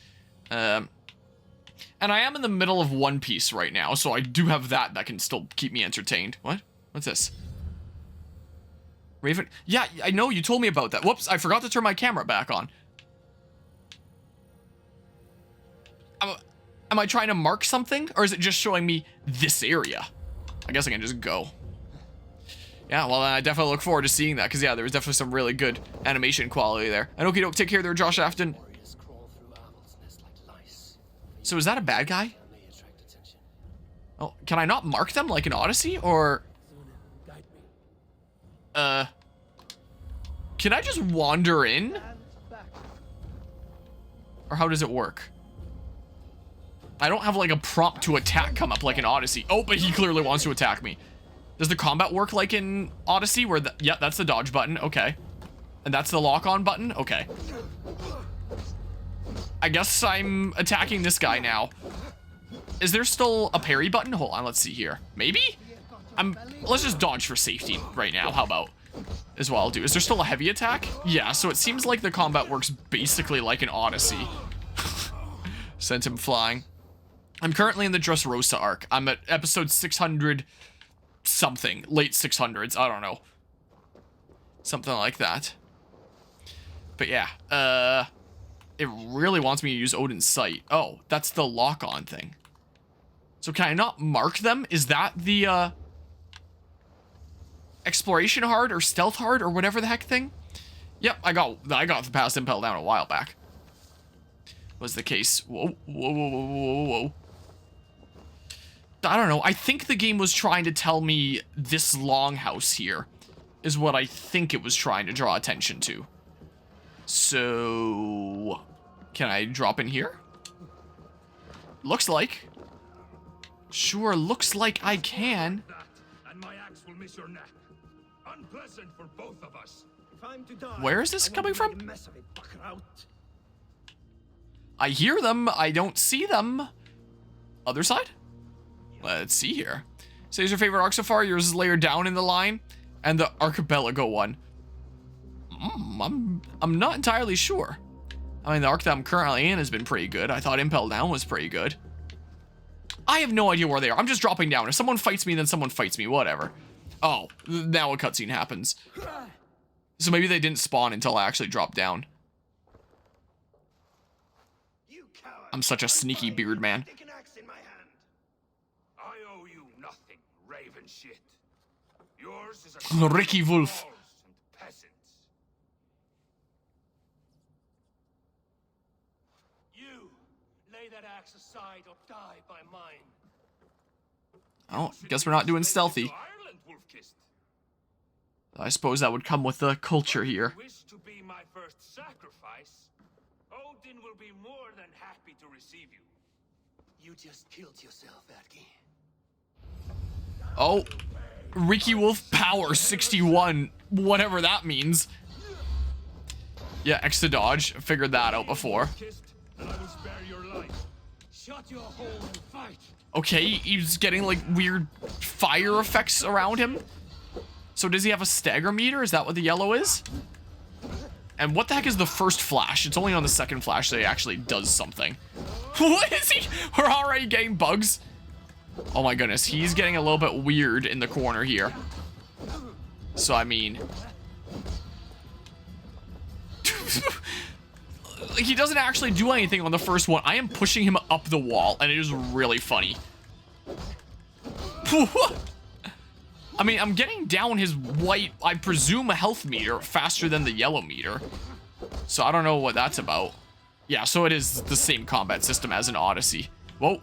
And I am in the middle of One Piece right now. So I do have that can still keep me entertained. What? What's this? Raven? Yeah, I know. You told me about that. Whoops. I forgot to turn my camera back on. Am I trying to mark something? Or is it just showing me this area? I guess I can just go. Yeah, well, I definitely look forward to seeing that. Because, yeah, there was definitely some really good animation quality there. And okie doke, take care there, Josh Afton. So is that a bad guy? Oh, can I not mark them like an Odyssey? Or... Can I just wander in? Or how does it work? I don't have like a prompt to attack come up like in Odyssey. Oh, but he clearly wants to attack me. Does the combat work like in Odyssey where yeah, that's the dodge button. Okay. And that's the lock on button. Okay. I guess I'm attacking this guy now. Is there still a parry button? Hold on, let's see here. Maybe? Let's just dodge for safety right now. How about? Is what I'll do. Is there still a heavy attack? Yeah, so it seems like the combat works basically like an Odyssey. Sent him flying. I'm currently in the Dressrosa arc. I'm at episode 600 something. Late 600s. I don't know. Something like that. But yeah. It really wants me to use Odin's Sight. Oh, that's the lock-on thing. So can I not mark them? Is that the, Exploration hard or stealth hard or whatever the heck thing? Yep, I got the past impel down a while back. Was the case. Whoa. I don't know. I think the game was trying to tell me this longhouse here is what I think it was trying to draw attention to. So, can I drop in here? Looks like. Sure, looks like I can. And my axe will miss your neck. Unpleasant for both of us. Where is this coming from? I hear them. I don't see them. Other side? Let's see here. So, is your favorite arc so far? Yours is layered down in the line. And the archipelago one. I'm not entirely sure. I mean, the arc that I'm currently in has been pretty good. I thought Impel Down was pretty good. I have no idea where they are. I'm just dropping down. If someone fights me, then someone fights me. Whatever. Oh, now a cutscene happens. So maybe they didn't spawn until I actually dropped down. I'm such a sneaky beard man. I owe you nothing, raven shit. Yours is a Ricky Wolf. and peasants. You lay that axe aside or die by mine. Oh, guess we're not doing stealthy. Ireland, Wolf-Kissed. I suppose that would come with the culture here. Wish to be my first sacrifice? Odin will be more than happy to receive you. You just killed yourself, Atki. Oh, Ricky Wolf Power 61, whatever that means. Yeah, X to dodge. Figured that out before. Kissed, and I will spare your life. Shut your hole and fight. Okay, he's getting like weird fire effects around him. So does he have a stagger meter? Is that what the yellow is? And what the heck is the first flash? It's only on the second flash that he actually does something. What is he? We're already getting bugs. Oh my goodness, he's getting a little bit weird in the corner here. So I mean... like, he doesn't actually do anything on the first one. I am pushing him up the wall, and it is really funny. I mean, I'm getting down his white, I presume, a health meter faster than the yellow meter. So I don't know what that's about. Yeah, so it is the same combat system as in Odyssey. Whoa.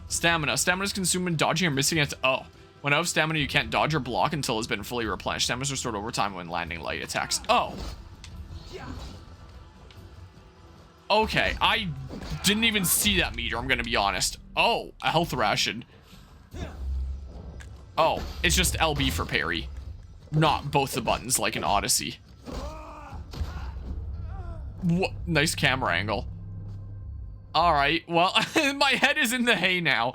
Stamina. Stamina is consumed when dodging or missing it. Oh. When out of stamina, you can't dodge or block until it's been fully replenished. Stamina is restored over time when landing light attacks. Oh. Okay, I didn't even see that meter, I'm gonna be honest. Oh, a health ration. Oh, it's just LB for parry. Not both the buttons like in Odyssey. What? Nice camera angle. Alright, well, my head is in the hay now.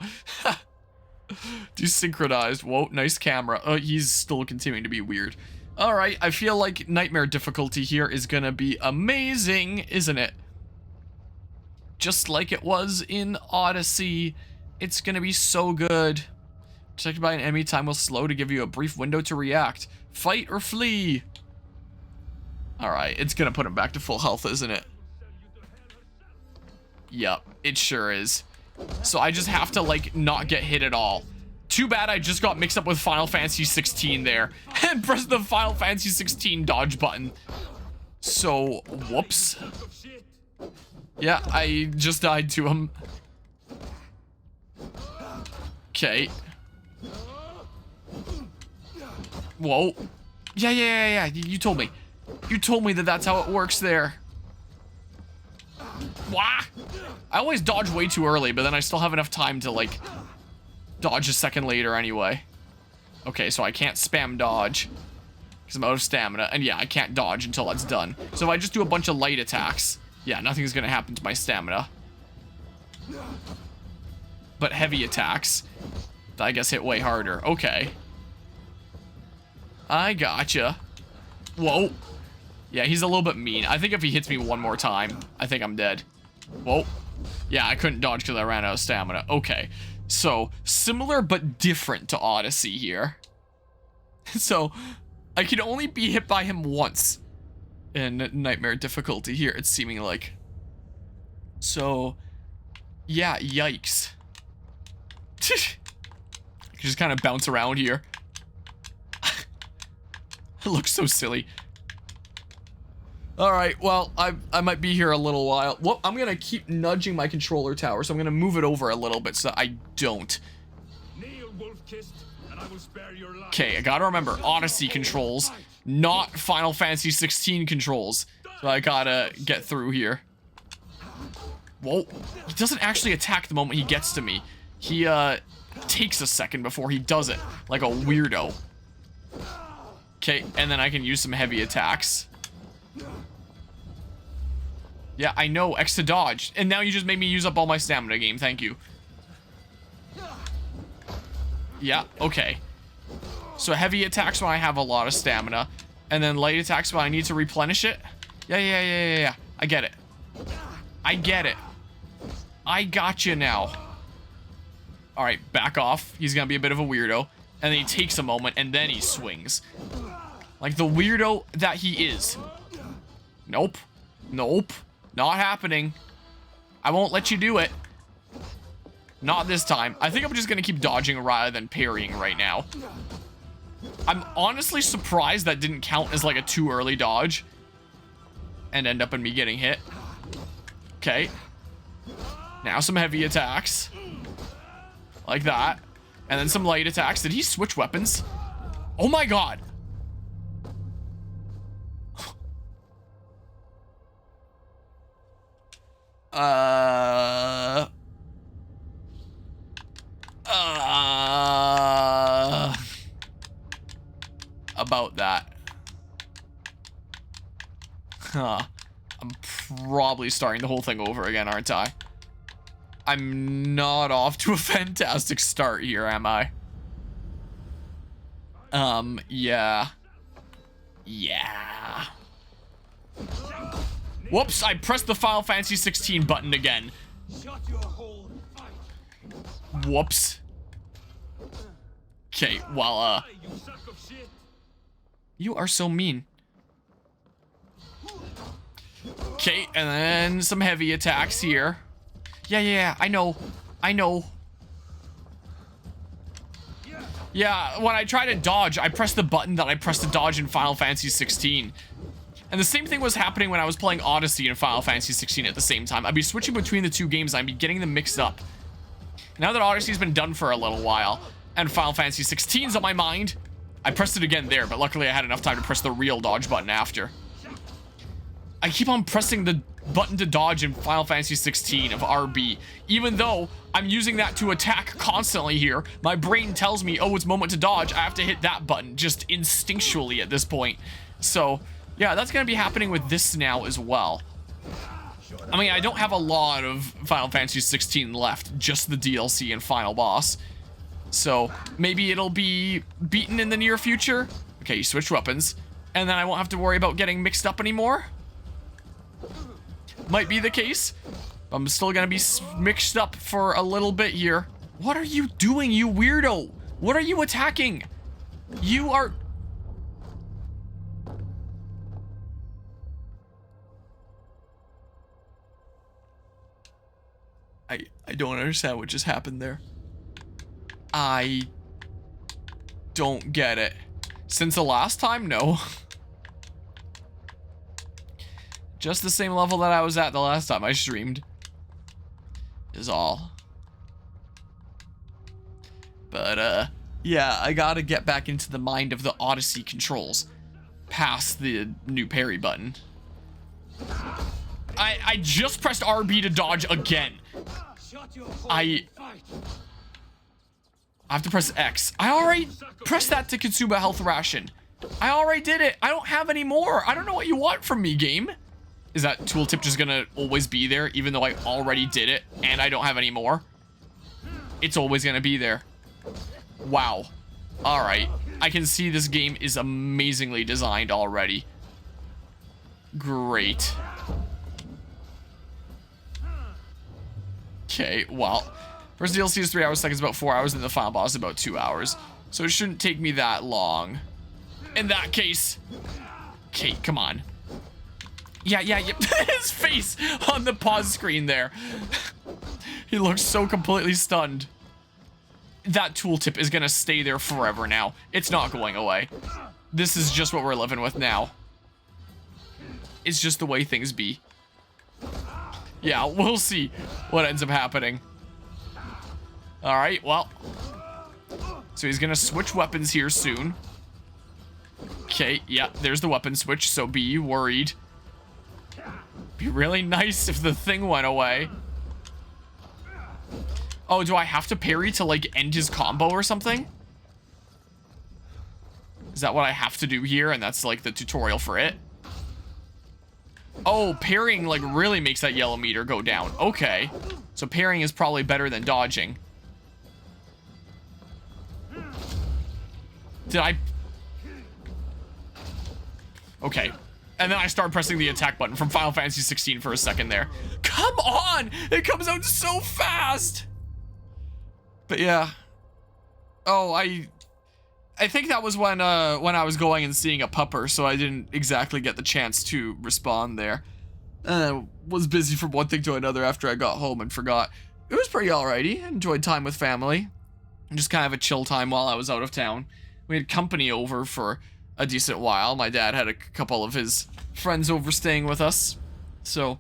Desynchronized. Whoa, nice camera. Oh, he's still continuing to be weird. Alright, I feel like nightmare difficulty here is gonna be amazing, isn't it? Just like it was in Odyssey. It's gonna be so good. Protected by an enemy, time will slow to give you a brief window to react. Fight or flee. Alright, it's gonna put him back to full health, isn't it? Yep, it sure is. So I just have to, like, not get hit at all. Too bad I just got mixed up with Final Fantasy 16 there. And pressed the Final Fantasy 16 dodge button. So, whoops. Yeah, I just died to him. Okay. Whoa. Yeah. You told me. You told me that that's how it works there. Wah! I always dodge way too early, but then I still have enough time to, like, dodge a second later anyway. Okay, so I can't spam dodge because I'm out of stamina. And yeah, I can't dodge until that's done. So if I just do a bunch of light attacks, yeah, nothing's gonna happen to my stamina. But heavy attacks, I guess, hit way harder. Okay. I gotcha. Whoa. Yeah, he's a little bit mean. I think if he hits me one more time, I think I'm dead. Whoa. Yeah, I couldn't dodge because I ran out of stamina. Okay. So, similar but different to Odyssey here. So, I can only be hit by him once in nightmare difficulty here, it's seeming like. So, yeah, yikes. I can just kind of bounce around here. It looks so silly. Alright, well, I might be here a little while. Well, I'm gonna keep nudging my controller tower, so I'm gonna move it over a little bit so that I don't. Okay, I gotta remember, Odyssey controls, not Final Fantasy 16 controls. So I gotta get through here. Whoa, he doesn't actually attack the moment he gets to me. He, takes a second before he does it, like a weirdo. Okay, and then I can use some heavy attacks. Yeah, I know, X to dodge. And now you just made me use up all my stamina, game, thank you. Yeah, okay. So heavy attacks when I have a lot of stamina. And then light attacks when I need to replenish it. Yeah. I get it. I get it. I got you now. Alright, back off. He's gonna be a bit of a weirdo. And then he takes a moment, and then he swings. Like the weirdo that he is. Nope. Nope. Not happening. I won't let you do it. Not this time. I think I'm just gonna keep dodging rather than parrying right now. I'm honestly surprised that didn't count as like a too early dodge. And end up in me getting hit. Okay. Now some heavy attacks. Like that. And then some light attacks. Did he switch weapons? Oh my god. About that. Huh. I'm probably starting the whole thing over again, aren't I? I'm not off to a fantastic start here, am I? Yeah. Yeah. Whoops, I pressed the Final Fantasy 16 button again. Whoops. Okay, well, you are so mean. Okay, and then some heavy attacks here. Yeah, I know. Yeah, when I try to dodge, I press the button that I pressed to dodge in Final Fantasy 16. And the same thing was happening when I was playing Odyssey and Final Fantasy 16 at the same time. I'd be switching between the two games, I'd be getting them mixed up. Now that Odyssey's been done for a little while, and Final Fantasy 16's on my mind, I pressed it again there, but luckily I had enough time to press the real dodge button after. I keep on pressing the button to dodge in Final Fantasy 16 of RB. Even though I'm using that to attack constantly here, my brain tells me, oh, it's moment to dodge. I have to hit that button just instinctually at this point. So, yeah, that's going to be happening with this now as well. I mean, I don't have a lot of Final Fantasy 16 left, just the DLC and final boss. So, maybe it'll be beaten in the near future. Okay, you switch weapons. And then I won't have to worry about getting mixed up anymore. Might be the case. I'm still gonna be mixed up for a little bit here. What are you doing, you weirdo? What are you attacking? You are... I don't understand what just happened there. I don't get it. Since the last time? No. Just the same level that I was at the last time I streamed. Is all. But, yeah, I gotta get back into the mind of the Odyssey controls. Past the new parry button. I just pressed RB to dodge again. I have to press X. I already pressed that to consume a health ration. I already did it. I don't have any more. I don't know what you want from me, game. Is that tooltip just gonna always be there, even though I already did it and I don't have any more? It's always gonna be there. Wow. Alright. I can see this game is amazingly designed already. Great. Okay, well. First DLC is 3 hours, second is about 4 hours, and the final boss is about 2 hours. So it shouldn't take me that long. In that case. Okay, come on. Yeah. His face on the pause screen there. He looks so completely stunned. That tooltip is gonna stay there forever now. It's not going away. This is just what we're living with now. It's just the way things be. Yeah, we'll see what ends up happening. Alright, well. So he's gonna switch weapons here soon. Okay, yeah, there's the weapon switch, so be worried. Be really nice if the thing went away. Oh, do I have to parry to, like, end his combo or something? Is that what I have to do here? And that's, like, the tutorial for it? Oh, parrying, like, really makes that yellow meter go down. Okay. So parrying is probably better than dodging. Did I? Okay. And then I started pressing the attack button from Final Fantasy 16 for a second there. Come on! It comes out so fast! But yeah. Oh, I think that was when I was going and seeing a pupper, so I didn't exactly get the chance to respond there. Was busy from one thing to another after I got home and forgot. It was pretty alrighty. Enjoyed time with family. Just kind of a chill time while I was out of town. We had company over for a decent while. My dad had a couple of his friends over staying with us. So,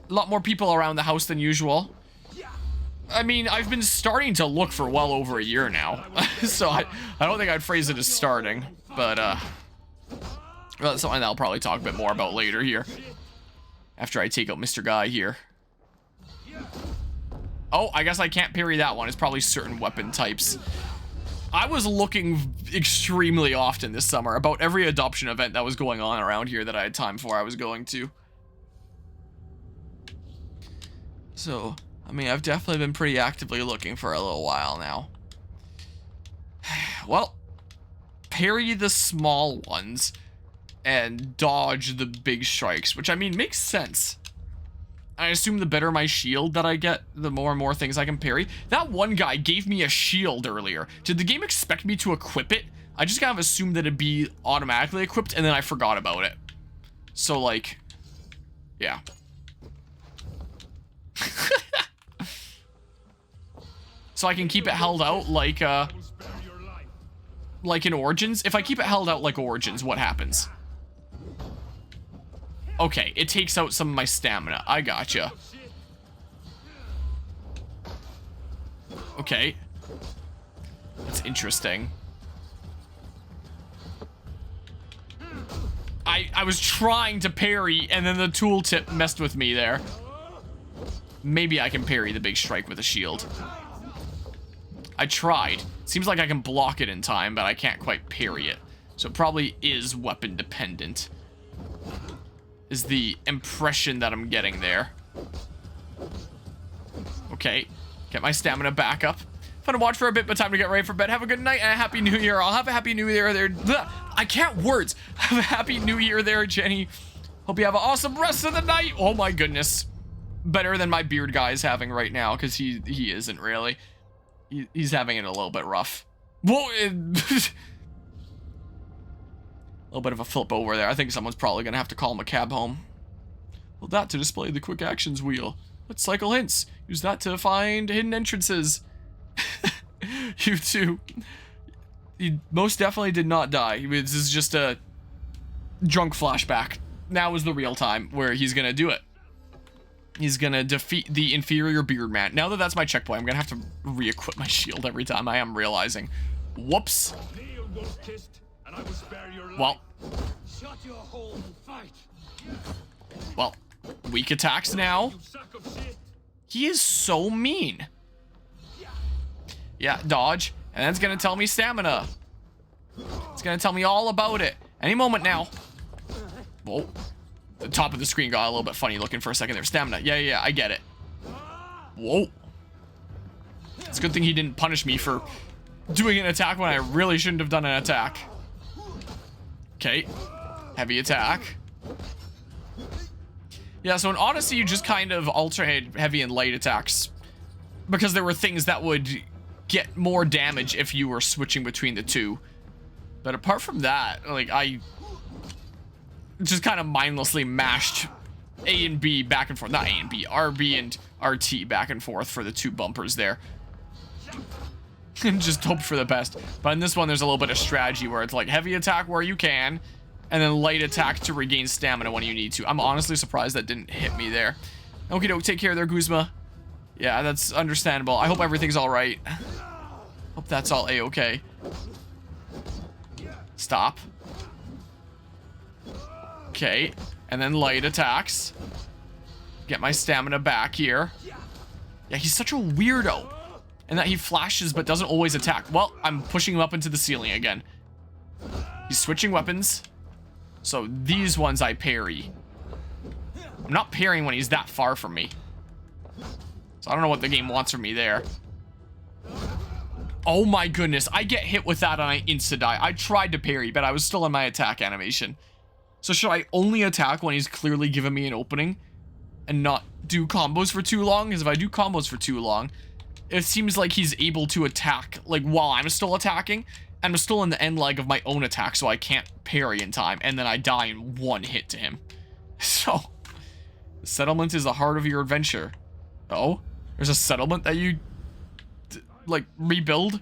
a lot more people around the house than usual. I mean, I've been starting to look for well over a year now. So I don't think I'd phrase it as starting. But, well, that's something that I'll probably talk a bit more about later here. After I take out Mr. Guy here. Oh, I guess I can't parry that one. It's probably certain weapon types. I was looking extremely often this summer. About every adoption event that was going on around here that I had time for, I was going to. So, I mean, I've definitely been pretty actively looking for a little while now. Well, parry the small ones and dodge the big strikes, which I mean makes sense. I assume the better my shield that I get, the more and more things I can parry. That one guy gave me a shield earlier. Did the game expect me to equip it? I just kind of assumed that it'd be automatically equipped, and then I forgot about it. So, like, yeah. So I can keep it held out like in Origins. If I keep it held out like Origins, what happens? Okay, it takes out some of my stamina. I gotcha. Okay. That's interesting. I was trying to parry, and then the tooltip messed with me there. Maybe I can parry the big strike with a shield. I tried. Seems like I can block it in time, but I can't quite parry it. So it probably is weapon dependent. Is the impression that I'm getting there. Okay. Get my stamina back up. Fun to watch for a bit, but time to get ready for bed. Have a good night and a happy new year. I'll have a happy new year there. I can't words. Have a happy new year there, Jenny. Hope you have an awesome rest of the night. Oh my goodness. Better than my beard guy is having right now, because he isn't really. He's having it a little bit rough. Whoa. A little bit of a flip over there. I think someone's probably going to have to call him a cab home. Well, that to display the quick actions wheel. Let's cycle hints. Use that to find hidden entrances. You too. He most definitely did not die. This is just a drunk flashback. Now is the real time where he's going to do it. He's going to defeat the inferior beard man. Now that that's my checkpoint, I'm going to have to re-equip my shield every time. I am realizing. Whoops. Well, well, weak attacks now. He is so mean. Yeah, dodge. And then it's going to tell me stamina. It's going to tell me all about it. Any moment now. Whoa. The top of the screen got a little bit funny looking for a second there. Stamina. Yeah, I get it. Whoa. It's a good thing he didn't punish me for doing an attack when I really shouldn't have done an attack. Okay. Heavy attack. Yeah, so in Odyssey, you just kind of alternate heavy and light attacks. Because there were things that would get more damage if you were switching between the two. But apart from that, like, I just kind of mindlessly mashed A and B back and forth. Not A and B, RB and RT back and forth for the two bumpers there. And just hoped for the best. But in this one, there's a little bit of strategy where it's like heavy attack where you can, and then light attack to regain stamina when you need to. I'm honestly surprised that didn't hit me there. Okie doke, take care there, Guzma. Yeah, that's understandable. I hope everything's all right. Hope that's all A-okay. Stop. Okay, and then light attacks. Get my stamina back here. Yeah, he's such a weirdo. And that he flashes but doesn't always attack. Well, I'm pushing him up into the ceiling again. He's switching weapons. So these ones I parry. I'm not parrying when he's that far from me. So I don't know what the game wants from me there. Oh my goodness, I get hit with that and I insta-die. I tried to parry, but I was still in my attack animation. So should I only attack when he's clearly given me an opening and not do combos for too long? Because if I do combos for too long, it seems like he's able to attack like while I'm still attacking, and I'm still in the end leg of my own attack, so I can't parry in time, and then I die in one hit to him. So, the settlement is the heart of your adventure. Oh, there's a settlement that you like rebuild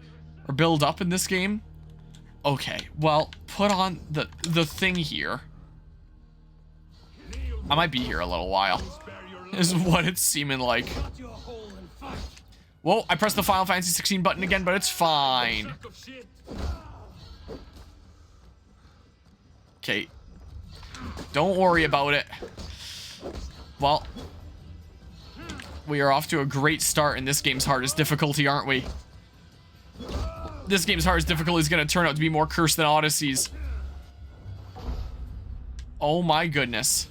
or build up in this game. Okay, well, put on the thing here. I might be here a little while, is what it's seeming like. Whoa, I pressed the Final Fantasy 16 button again, but it's fine. Okay, don't worry about it. Well, we are off to a great start in this game's hardest difficulty, aren't we? This game's hardest difficulty is going to turn out to be more cursed than Odyssey's. Oh my goodness.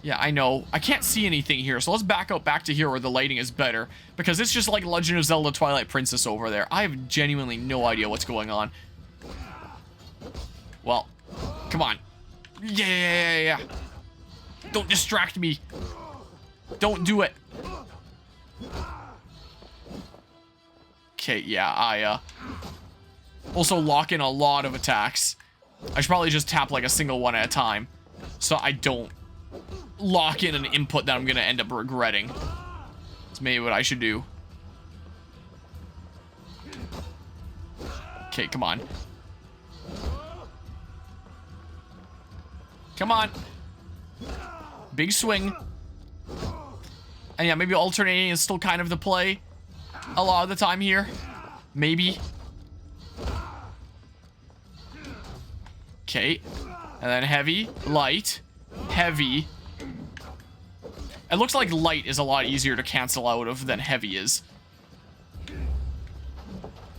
Yeah, I know. I can't see anything here, so let's back out back to here where the lighting is better, because it's just like Legend of Zelda Twilight Princess over there. I have genuinely no idea what's going on. Well, come on. Yeah. Don't distract me. Don't do it. Okay, yeah, I also lock in a lot of attacks. I should probably just tap like a single one at a time, so I don't lock in an input that I'm gonna end up regretting. That's maybe what I should do. Okay, come on. Come on. Big swing. And yeah, maybe alternating is still kind of the play a lot of the time here. Maybe. Okay. And then heavy, light, heavy. It looks like light is a lot easier to cancel out of than heavy is.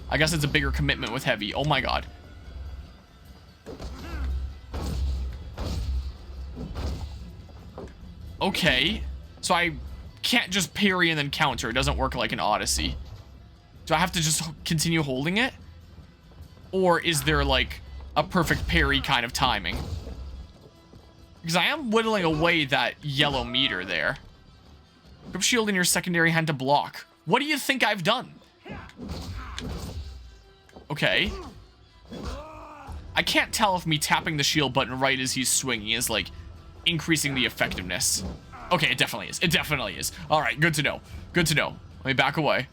I guess it's a bigger commitment with heavy. Oh my god. Okay. So I can't just parry and then counter. It doesn't work like an Odyssey. Do I have to just continue holding it? Or is there like a perfect parry kind of timing? Because I am whittling away that yellow meter there. Grip shield in your secondary hand to block. What do you think I've done? Okay. I can't tell if me tapping the shield button right as he's swinging is like increasing the effectiveness. Okay, it definitely is. It definitely is. All right, good to know. Good to know. Let me back away.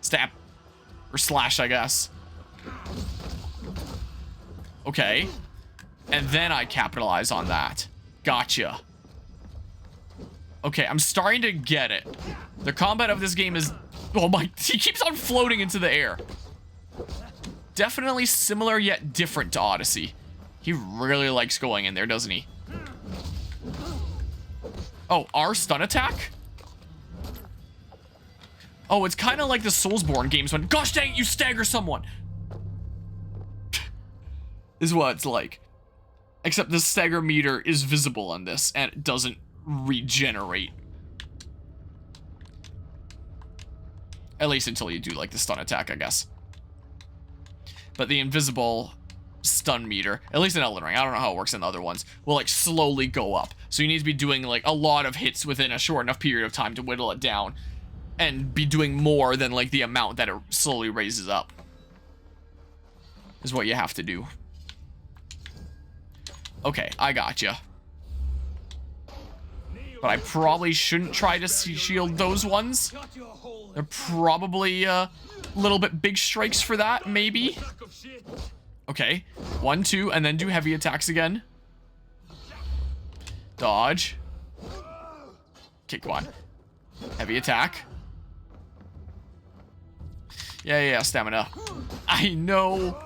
Stab. Or slash, I guess. Okay. And then I capitalize on that. Gotcha. Okay, I'm starting to get it. The combat of this game is... Oh my... He keeps on floating into the air. Definitely similar yet different to Odyssey. He really likes going in there, doesn't he? Oh, our stun attack? Oh, it's kind of like the Soulsborne games when... Gosh dang it, you stagger someone! Is what it's like. Except the stagger meter is visible on this, and it doesn't regenerate. At least until you do, like, the stun attack, I guess. But the invisible stun meter, at least in Elden Ring, I don't know how it works in the other ones, will, like, slowly go up. So you need to be doing, like, a lot of hits within a short enough period of time to whittle it down. And be doing more than, like, the amount that it slowly raises up. Is what you have to do. Okay, I gotcha. But I probably shouldn't try to shield those ones. They're probably a little bit big strikes for that, maybe. Okay, 1, 2, and then do heavy attacks again. Dodge. Okay, come on. Heavy attack. Yeah, stamina. I know.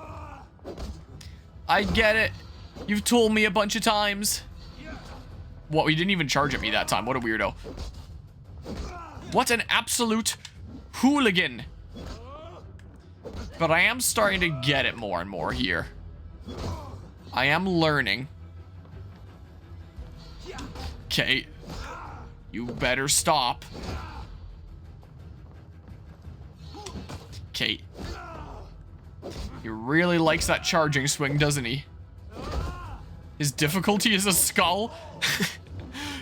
I get it. You've told me a bunch of times. What, he didn't even charge at me that time. What a weirdo. What an absolute hooligan. But I am starting to get it more and more here. I am learning. Okay. You better stop. Okay. He really likes that charging swing, doesn't he? His difficulty is a skull?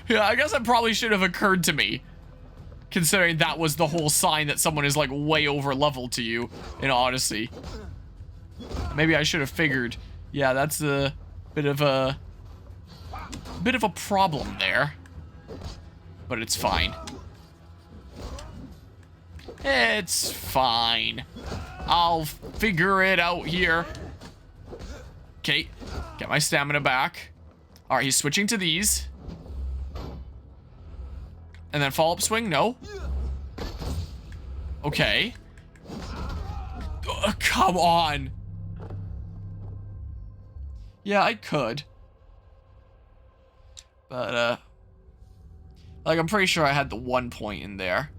Yeah, I guess that probably should have occurred to me. Considering that was the whole sign that someone is like way over leveled to you in Odyssey. Maybe I should have figured. Yeah, that's a bit of a problem there. But it's fine. It's fine. I'll figure it out here. Okay, get my stamina back. All right, he's switching to these. And then follow-up swing? No. Okay. Ugh, come on. Yeah, I could. But, like, I'm pretty sure I had the 1 point in there.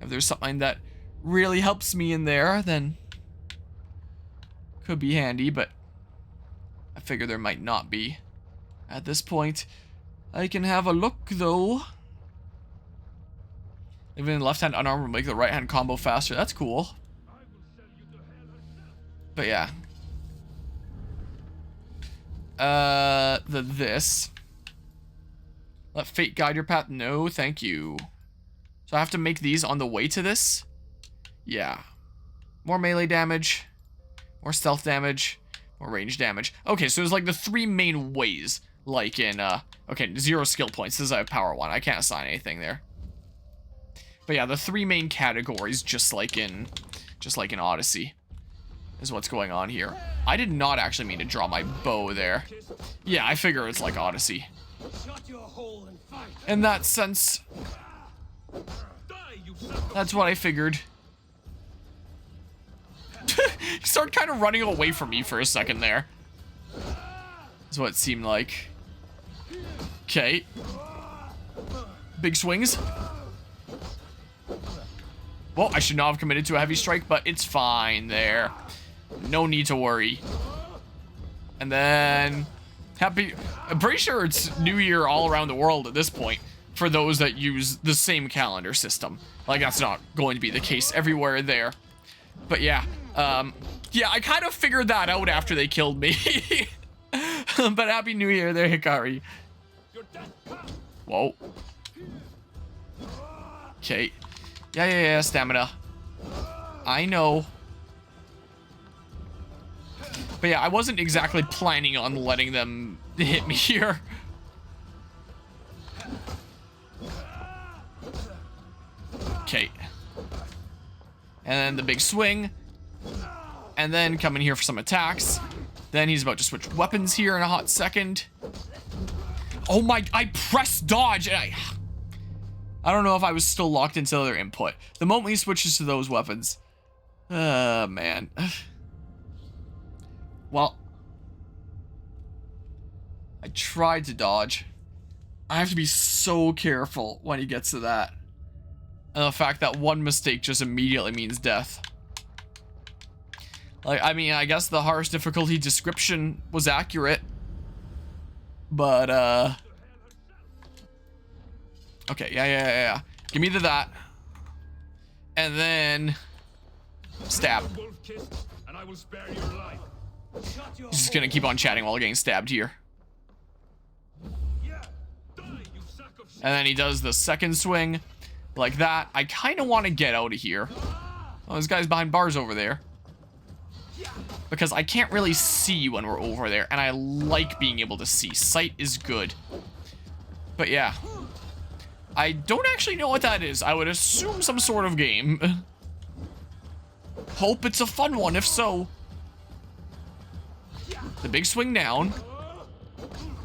If there's something that really helps me in there, then could be handy, but I figure there might not be. At this point, I can have a look, though. Even the left-hand unarmed will make the right-hand combo faster. That's cool. But yeah. This. Let fate guide your path. No, thank you. So I have to make these on the way to this? Yeah. More melee damage. More stealth damage. More range damage. Okay, so there's like the 3 main ways. Like in, okay, 0 skill points. This is I have power 1. I can't assign anything there. But yeah, the 3 main categories, just like in Odyssey, is what's going on here. I did not actually mean to draw my bow there. Yeah, I figure it's like Odyssey. In that sense, that's what I figured. He started kind of running away from me for a second there. That's what it seemed like. Okay. Big swings. Well, I should not have committed to a heavy strike, but it's fine there. No need to worry. And then... I'm pretty sure it's New Year all around the world at this point. For those that use the same calendar system. Like, that's not going to be the case everywhere there. But yeah. Yeah, I kind of figured that out after they killed me. But Happy New Year there, Hikari. Whoa. Okay. Yeah, stamina. I know. But yeah, I wasn't exactly planning on letting them hit me here. Okay. And then the big swing. And then come in here for some attacks. Then he's about to switch weapons here in a hot second. Oh my, I pressed dodge and I don't know if I was still locked into the other input. The moment he switches to those weapons. Man. Well. I tried to dodge. I have to be so careful when he gets to that. And the fact that one mistake just immediately means death. Like, I mean, I guess the harsh difficulty description was accurate. But, okay, yeah. Give me that. And then... stab. He's just gonna keep on chatting while getting stabbed here. And then he does the second swing. Like that. I kind of want to get out of here. Oh, this guy's behind bars over there. Because I can't really see when we're over there. And I like being able to see. Sight is good. But yeah. I don't actually know what that is. I would assume some sort of game. Hope it's a fun one, if so. The big swing down.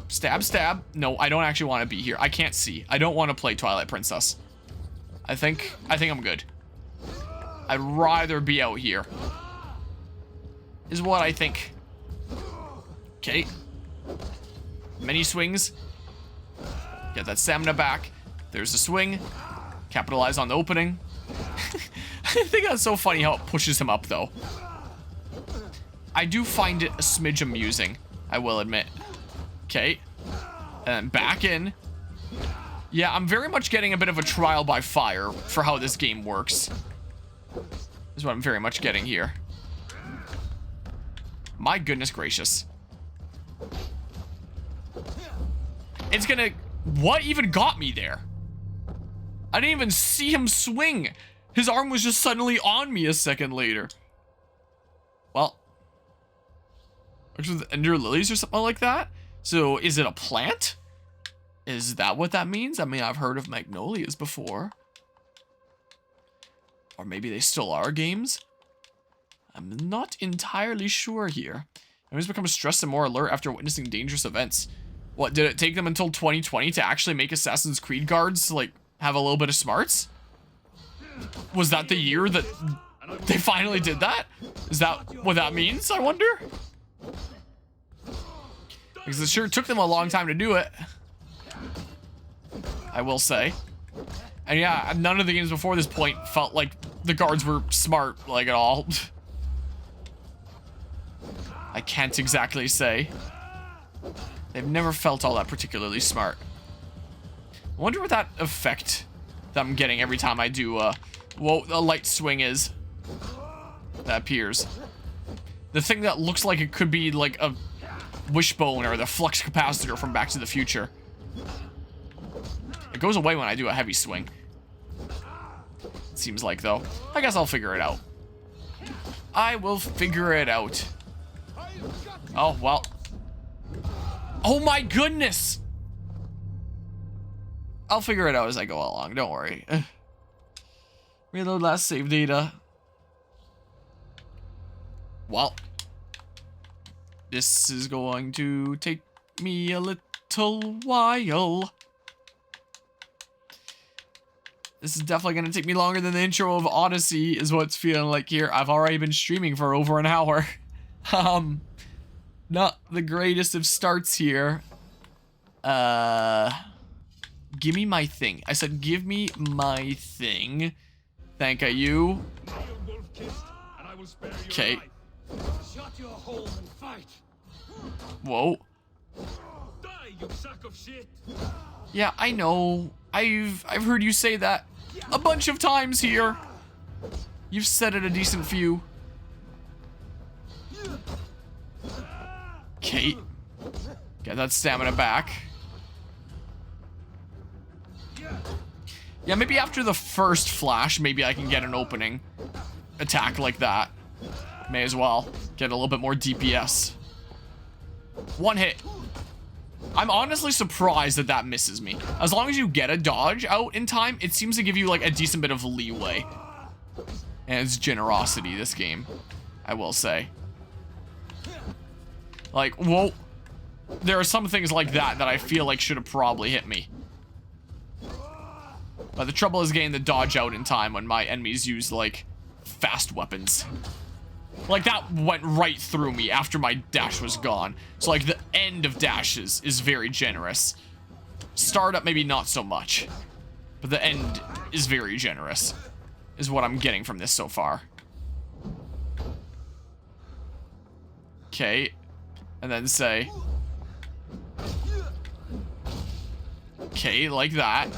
Stab. No, I don't actually want to be here. I can't see. I don't want to play Twilight Princess. I think I'm good. I'd rather be out here. Is what I think. Okay. Many swings. Get that stamina back. There's the swing. Capitalize on the opening. I think that's so funny how it pushes him up, though. I do find it a smidge amusing, I will admit. Okay. And back in. Yeah, I'm very much getting a bit of a trial by fire for how this game works. Is what I'm very much getting here. My goodness gracious. It's gonna... What even got me there? I didn't even see him swing. His arm was just suddenly on me a second later. Well. Actually, the Ender Lilies or something like that? So, is it a plant? Is that what that means? I mean, I've heard of magnolias before. Or maybe they still are games? I'm not entirely sure here. Enemies become stressed and more alert after witnessing dangerous events. What, did it take them until 2020 to actually make Assassin's Creed guards, like, have a little bit of smarts? Was that the year that they finally did that? Is that what that means, I wonder? Because it sure took them a long time to do it. I will say. And yeah, none of the games before this point felt like the guards were smart, like, at all. I can't exactly say. They've never felt all that particularly smart. I wonder what that effect that I'm getting every time I do, a light swing is. That appears. The thing that looks like it could be like a wishbone or the flux capacitor from Back to the Future. It goes away when I do a heavy swing. It seems like, though. I guess I'll figure it out. I will figure it out. Oh, well. Oh my goodness! I'll figure it out as I go along, don't worry. Reload last save data. Well. This is going to take me a little while. This is definitely going to take me longer than the intro of Odyssey, is what it's feeling like here. I've already been streaming for over an hour. Not the greatest of starts here. Give me my thing. I said, give me my thing. Thank you. Okay. Shut your hole and fight. Whoa. Die, you sack of shit. Yeah, I know. I've heard you say that a bunch of times here. You've said it a decent few. Okay. Get that stamina back. Yeah, maybe after the first flash, maybe I can get an opening attack like that. May as well get a little bit more DPS. One hit. I'm honestly surprised that that misses me. As long as you get a dodge out in time, it seems to give you like a decent bit of leeway. And it's generosity, this game, I will say. Like, whoa. There are some things like that that I feel like should have probably hit me. But the trouble is getting the dodge out in time when my enemies use, like, fast weapons. Like, that went right through me after my dash was gone. So, like, the end of dashes is very generous. Startup, maybe not so much. But the end is very generous, is what I'm getting from this so far. Okay. And then say... Okay, like that.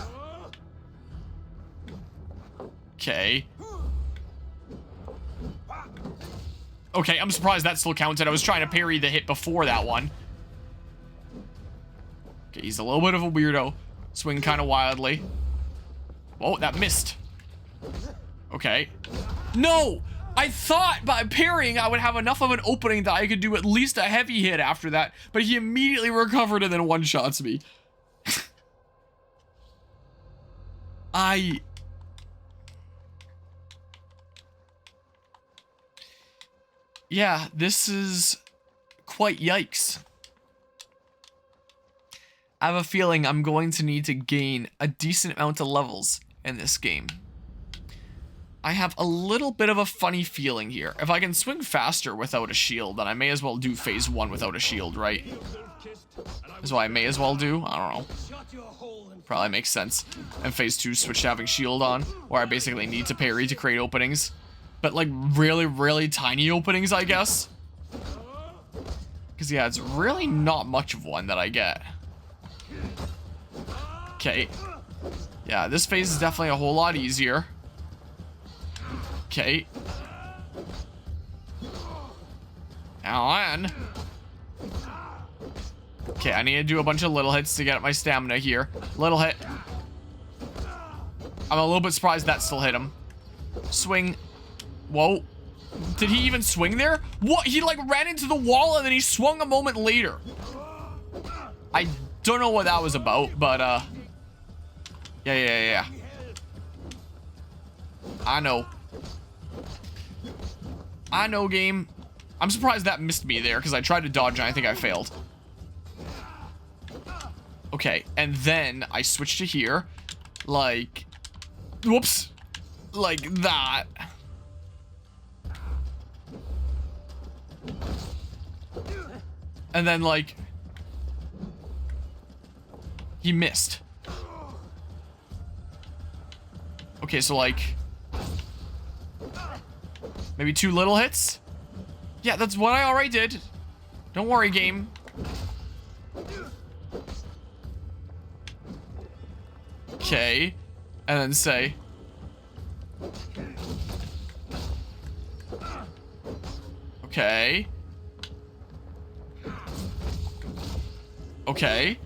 Okay. Okay, I'm surprised that still counted. I was trying to parry the hit before that one. Okay, he's a little bit of a weirdo. Swing kind of wildly. Oh, that missed. Okay. No! I thought by parrying I would have enough of an opening that I could do at least a heavy hit after that, but he immediately recovered and then one-shots me. Yeah, this is quite yikes. I have a feeling I'm going to need to gain a decent amount of levels in this game. I have a little bit of a funny feeling here. If I can swing faster without a shield, then I may as well do phase 1 without a shield, right? That's what I may as well do. I don't know. Probably makes sense. And phase 2 switch to having shield on, where I basically need to parry to create openings. But like really, really tiny openings, I guess. Because yeah, it's really not much of one that I get. Okay. Yeah, this phase is definitely a whole lot easier. Okay. On. Okay, I need to do a bunch of little hits to get up my stamina here. Little hit. I'm a little bit surprised that still hit him. Swing. Whoa. Did he even swing there? What? He like ran into the wall and then he swung a moment later. I don't know what that was about, but yeah. I know, game. I'm surprised that missed me there because I tried to dodge and I think I failed. Okay, and then I switched to here. Like, whoops. Like that. And then, like, he missed. Okay, so, like, maybe 2 little hits? Yeah, that's what I already did. Don't worry, game. Okay. And then say... Okay. Okay.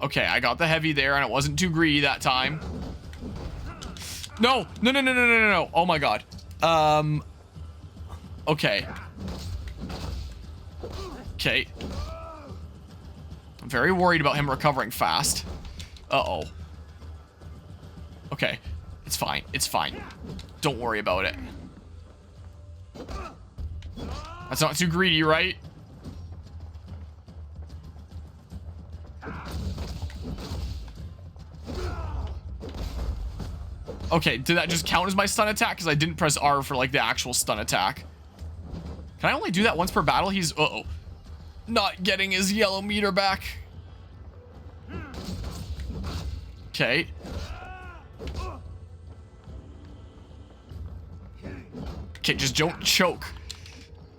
Okay, I got the heavy there, and it wasn't too greedy that time. No! No. Oh my god. Okay. Okay. I'm very worried about him recovering fast. Uh-oh. Okay. It's fine. It's fine. Don't worry about it. That's not too greedy, right? Okay, did that just count as my stun attack? Because I didn't press R for, like, the actual stun attack. Can I only do that once per battle? He's, uh-oh. Not getting his yellow meter back. Okay. Okay, just don't choke.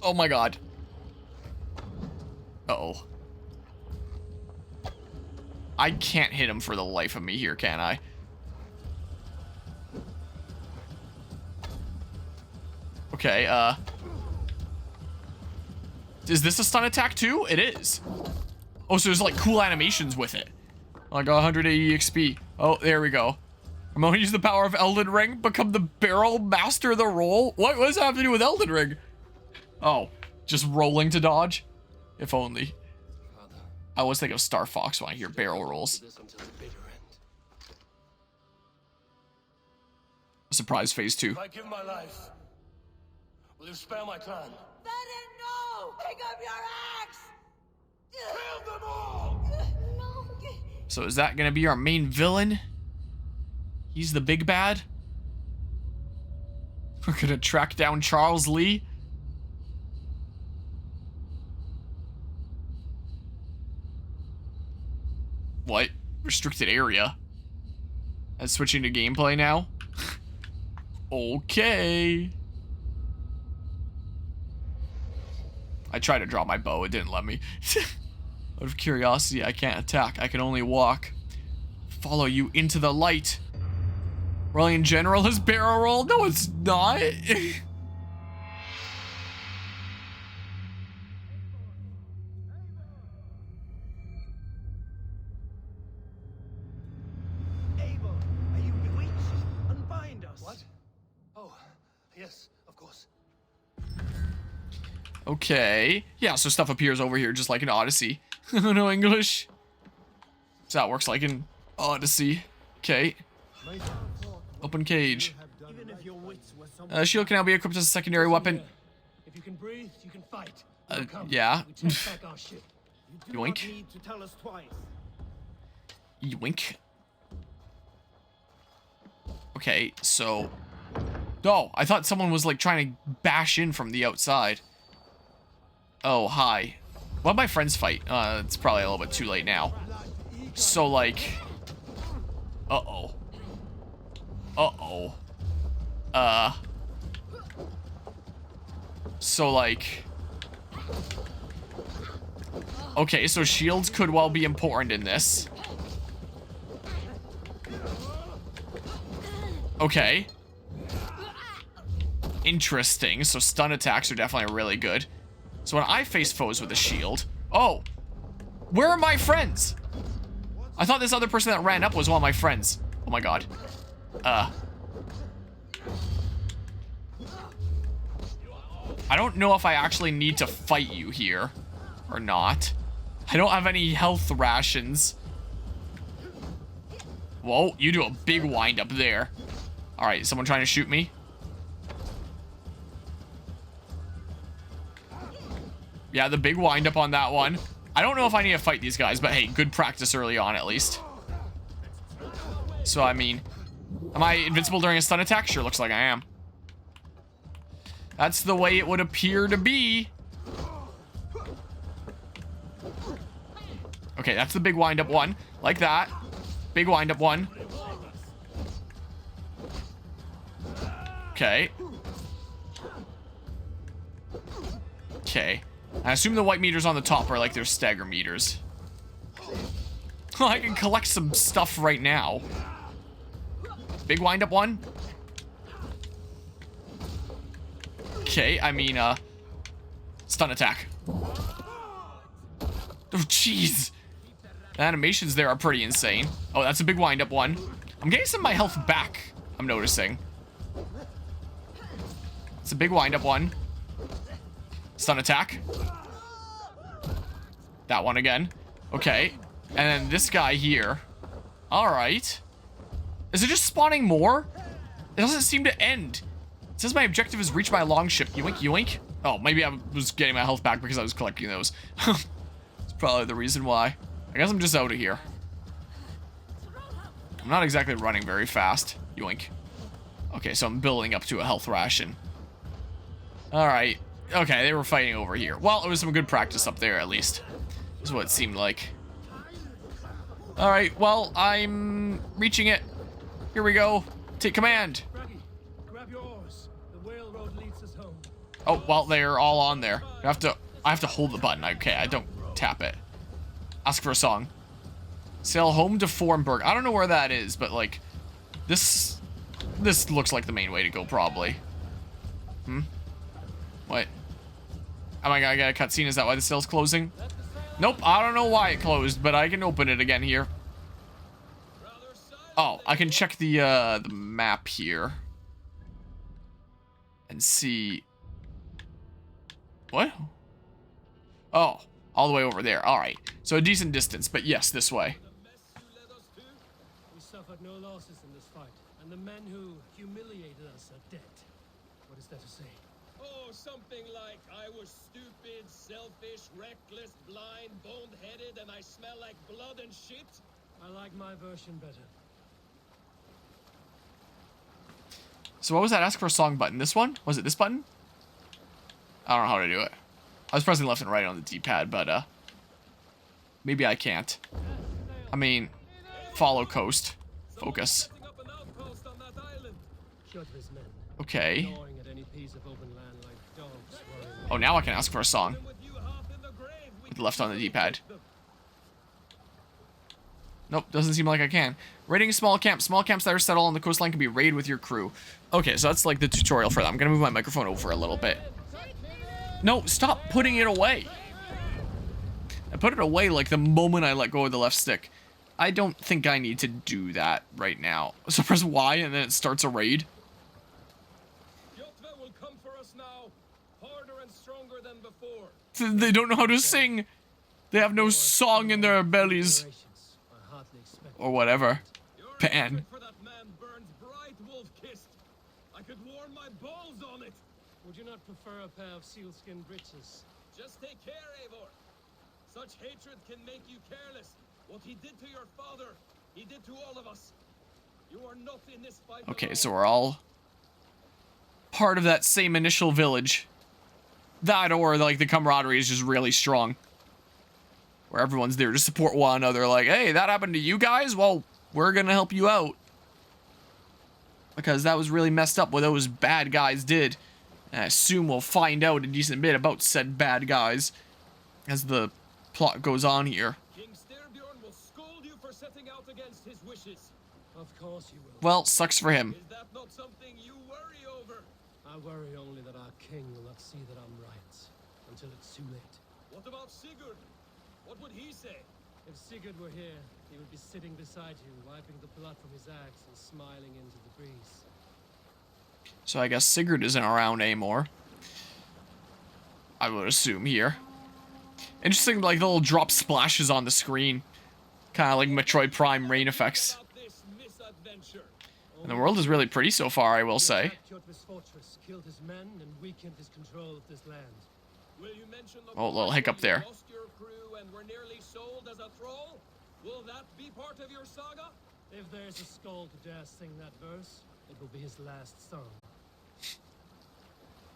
Oh my god. Uh-oh. I can't hit him for the life of me here, can I? Okay, is this a stun attack too? It is. Oh, so there's like cool animations with it. Like 180 XP. Oh, there we go. I'm going to use the power of Elden Ring, become the barrel, master the roll. What does that have to do with Elden Ring? Oh, just rolling to dodge? If only. I always think of Star Fox when I hear barrel rolls. Surprise phase 2. If I give my life, will you spare my clan? No! Pick up your axe! Kill them all! So is that gonna be our main villain? He's the big bad? We're gonna track down Charles Lee? What? Restricted area? That's switching to gameplay now? Okay. I tried to draw my bow, it didn't let me. Out of curiosity, I can't attack, I can only walk. Follow you into the light. Rolling General is barrel roll? No, it's not. Abel, are you bewitched? Unbind us. What? Oh, yes, of course. Okay. Yeah, so stuff appears over here just like in Odyssey. No English. So that works like in Odyssey. Okay. Open cage. Shield can now be equipped as a secondary weapon. If you can breathe, you can fight. Yeah. We take back our ship. You do Yoink. not need to tell us twice. Yoink. Okay, so... Oh, I thought someone was like trying to bash in from the outside. Oh, hi. Why'd my friends fight? It's probably a little bit too late now. So, like... Uh-oh. Uh-oh. So, like... Okay, so shields could well be important in this. Okay. Interesting. So stun attacks are definitely really good. So when I face foes with a shield... Oh! Where are my friends? I thought this other person that ran up was one of my friends. Oh my god. I don't know if I actually need to fight you here. Or not. I don't have any health rations. Whoa, you do a big wind up there. Alright, someone trying to shoot me? Yeah, the big wind up on that one. I don't know if I need to fight these guys, but hey, good practice early on at least. So, I mean, am I invincible during a stun attack? Sure, looks like I am. That's the way it would appear to be. Okay, that's the big wind up one. Like that. Big wind up one. Okay. Okay. I assume the white meters on the top are like their stagger meters. I can collect some stuff right now. Big wind up one. Okay, I mean, stun attack. Oh, jeez. The animations there are pretty insane. Oh, that's a big wind up one. I'm getting some of my health back, I'm noticing. It's a big wind up one. Stun attack. That one again. Okay. And then this guy here. Alright. Is it just spawning more? It doesn't seem to end. It says my objective is reach my longship. Yoink, yoink. Oh, maybe I was getting my health back because I was collecting those. It's probably the reason why. I guess I'm just out of here. I'm not exactly running very fast. Yoink. Okay, so I'm building up to a health ration. Alright. Okay, they were fighting over here. Well, it was some good practice up there, at least. Is what it seemed like. Alright, well, I'm reaching it. Here we go. Take command. Raggy, grab your oars. The whale road leads us home. Oh, well, they're all on there. I have to hold the button. Okay, I don't tap it. Ask for a song. Sail home to Formberg. I don't know where that is, but like this looks like the main way to go, probably. What? Am I gonna get a cutscene? Is that why the sail's closing? Nope, I don't know why it closed, but I can open it again here. Oh, I can check the map here. And see... What? Oh, all the way over there. Alright, so a decent distance, but yes, this way. We suffered no losses in this fight, and the men who humiliated us are dead. What is there to say? Oh, something like, I was stupid, selfish, reckless, blind, bone-headed, and I smell like blood and shit. I like my version better. So what was that ask for a song button? This one? Was it this button? I don't know how to do it. I was pressing left and right on the D-pad, but maybe I can't. I mean, follow coast. Focus. Okay. Oh, now I can ask for a song. With left on the D-pad. Nope, doesn't seem like I can. Raiding small camps. Small camps that are settled on the coastline can be raided with your crew. Okay, so that's like the tutorial for that. I'm gonna move my microphone over a little bit. No, stop putting it away. I put it away like the moment I let go of the left stick. I don't think I need to do that right now. So press Y and then it starts a raid. Will come for us now, harder and stronger than before. They don't know how to sing. They have no song in their bellies. Or whatever. Pan. For that man burns bright, wolf-kissed. I could warm my balls on it. Would you not prefer a pair of sealskin breeches? Just take care, Eivor. Such hatred can make you careless. What he did to your father, he did to all of us. You are not in this fight Okay, alone. so we're all part of that same initial village. That or like the camaraderie is just really strong. Where everyone's there to support one another. Like, hey, that happened to you guys? Well, we're gonna help you out. Because that was really messed up what those bad guys did. And I assume we'll find out a decent bit about said bad guys as the plot goes on here. King Styrbjorn will scold you for setting out against his wishes. Of course you will. Well, sucks for him. Is that not something you worry over? I worry only that our king will not see that I'm right, and until it's too late. What about Sigurd? What would he say? If Sigurd were here, he would be sitting beside you, wiping the blood from his axe and smiling into the breeze. So I guess Sigurd isn't around anymore. I would assume here. Interesting, like the little drop splashes on the screen. Kind of like Metroid Prime rain effects. About this misadventure. And the world is really pretty so far, I will say. Kjotve's fortress, killed his men, and weakened his control of this land. Will you mention the Oh, little part hiccup where you there. lost your crew and were nearly sold as a thrall? Will that be part of your saga? If there's a skull to dare sing that verse, it will be his last song.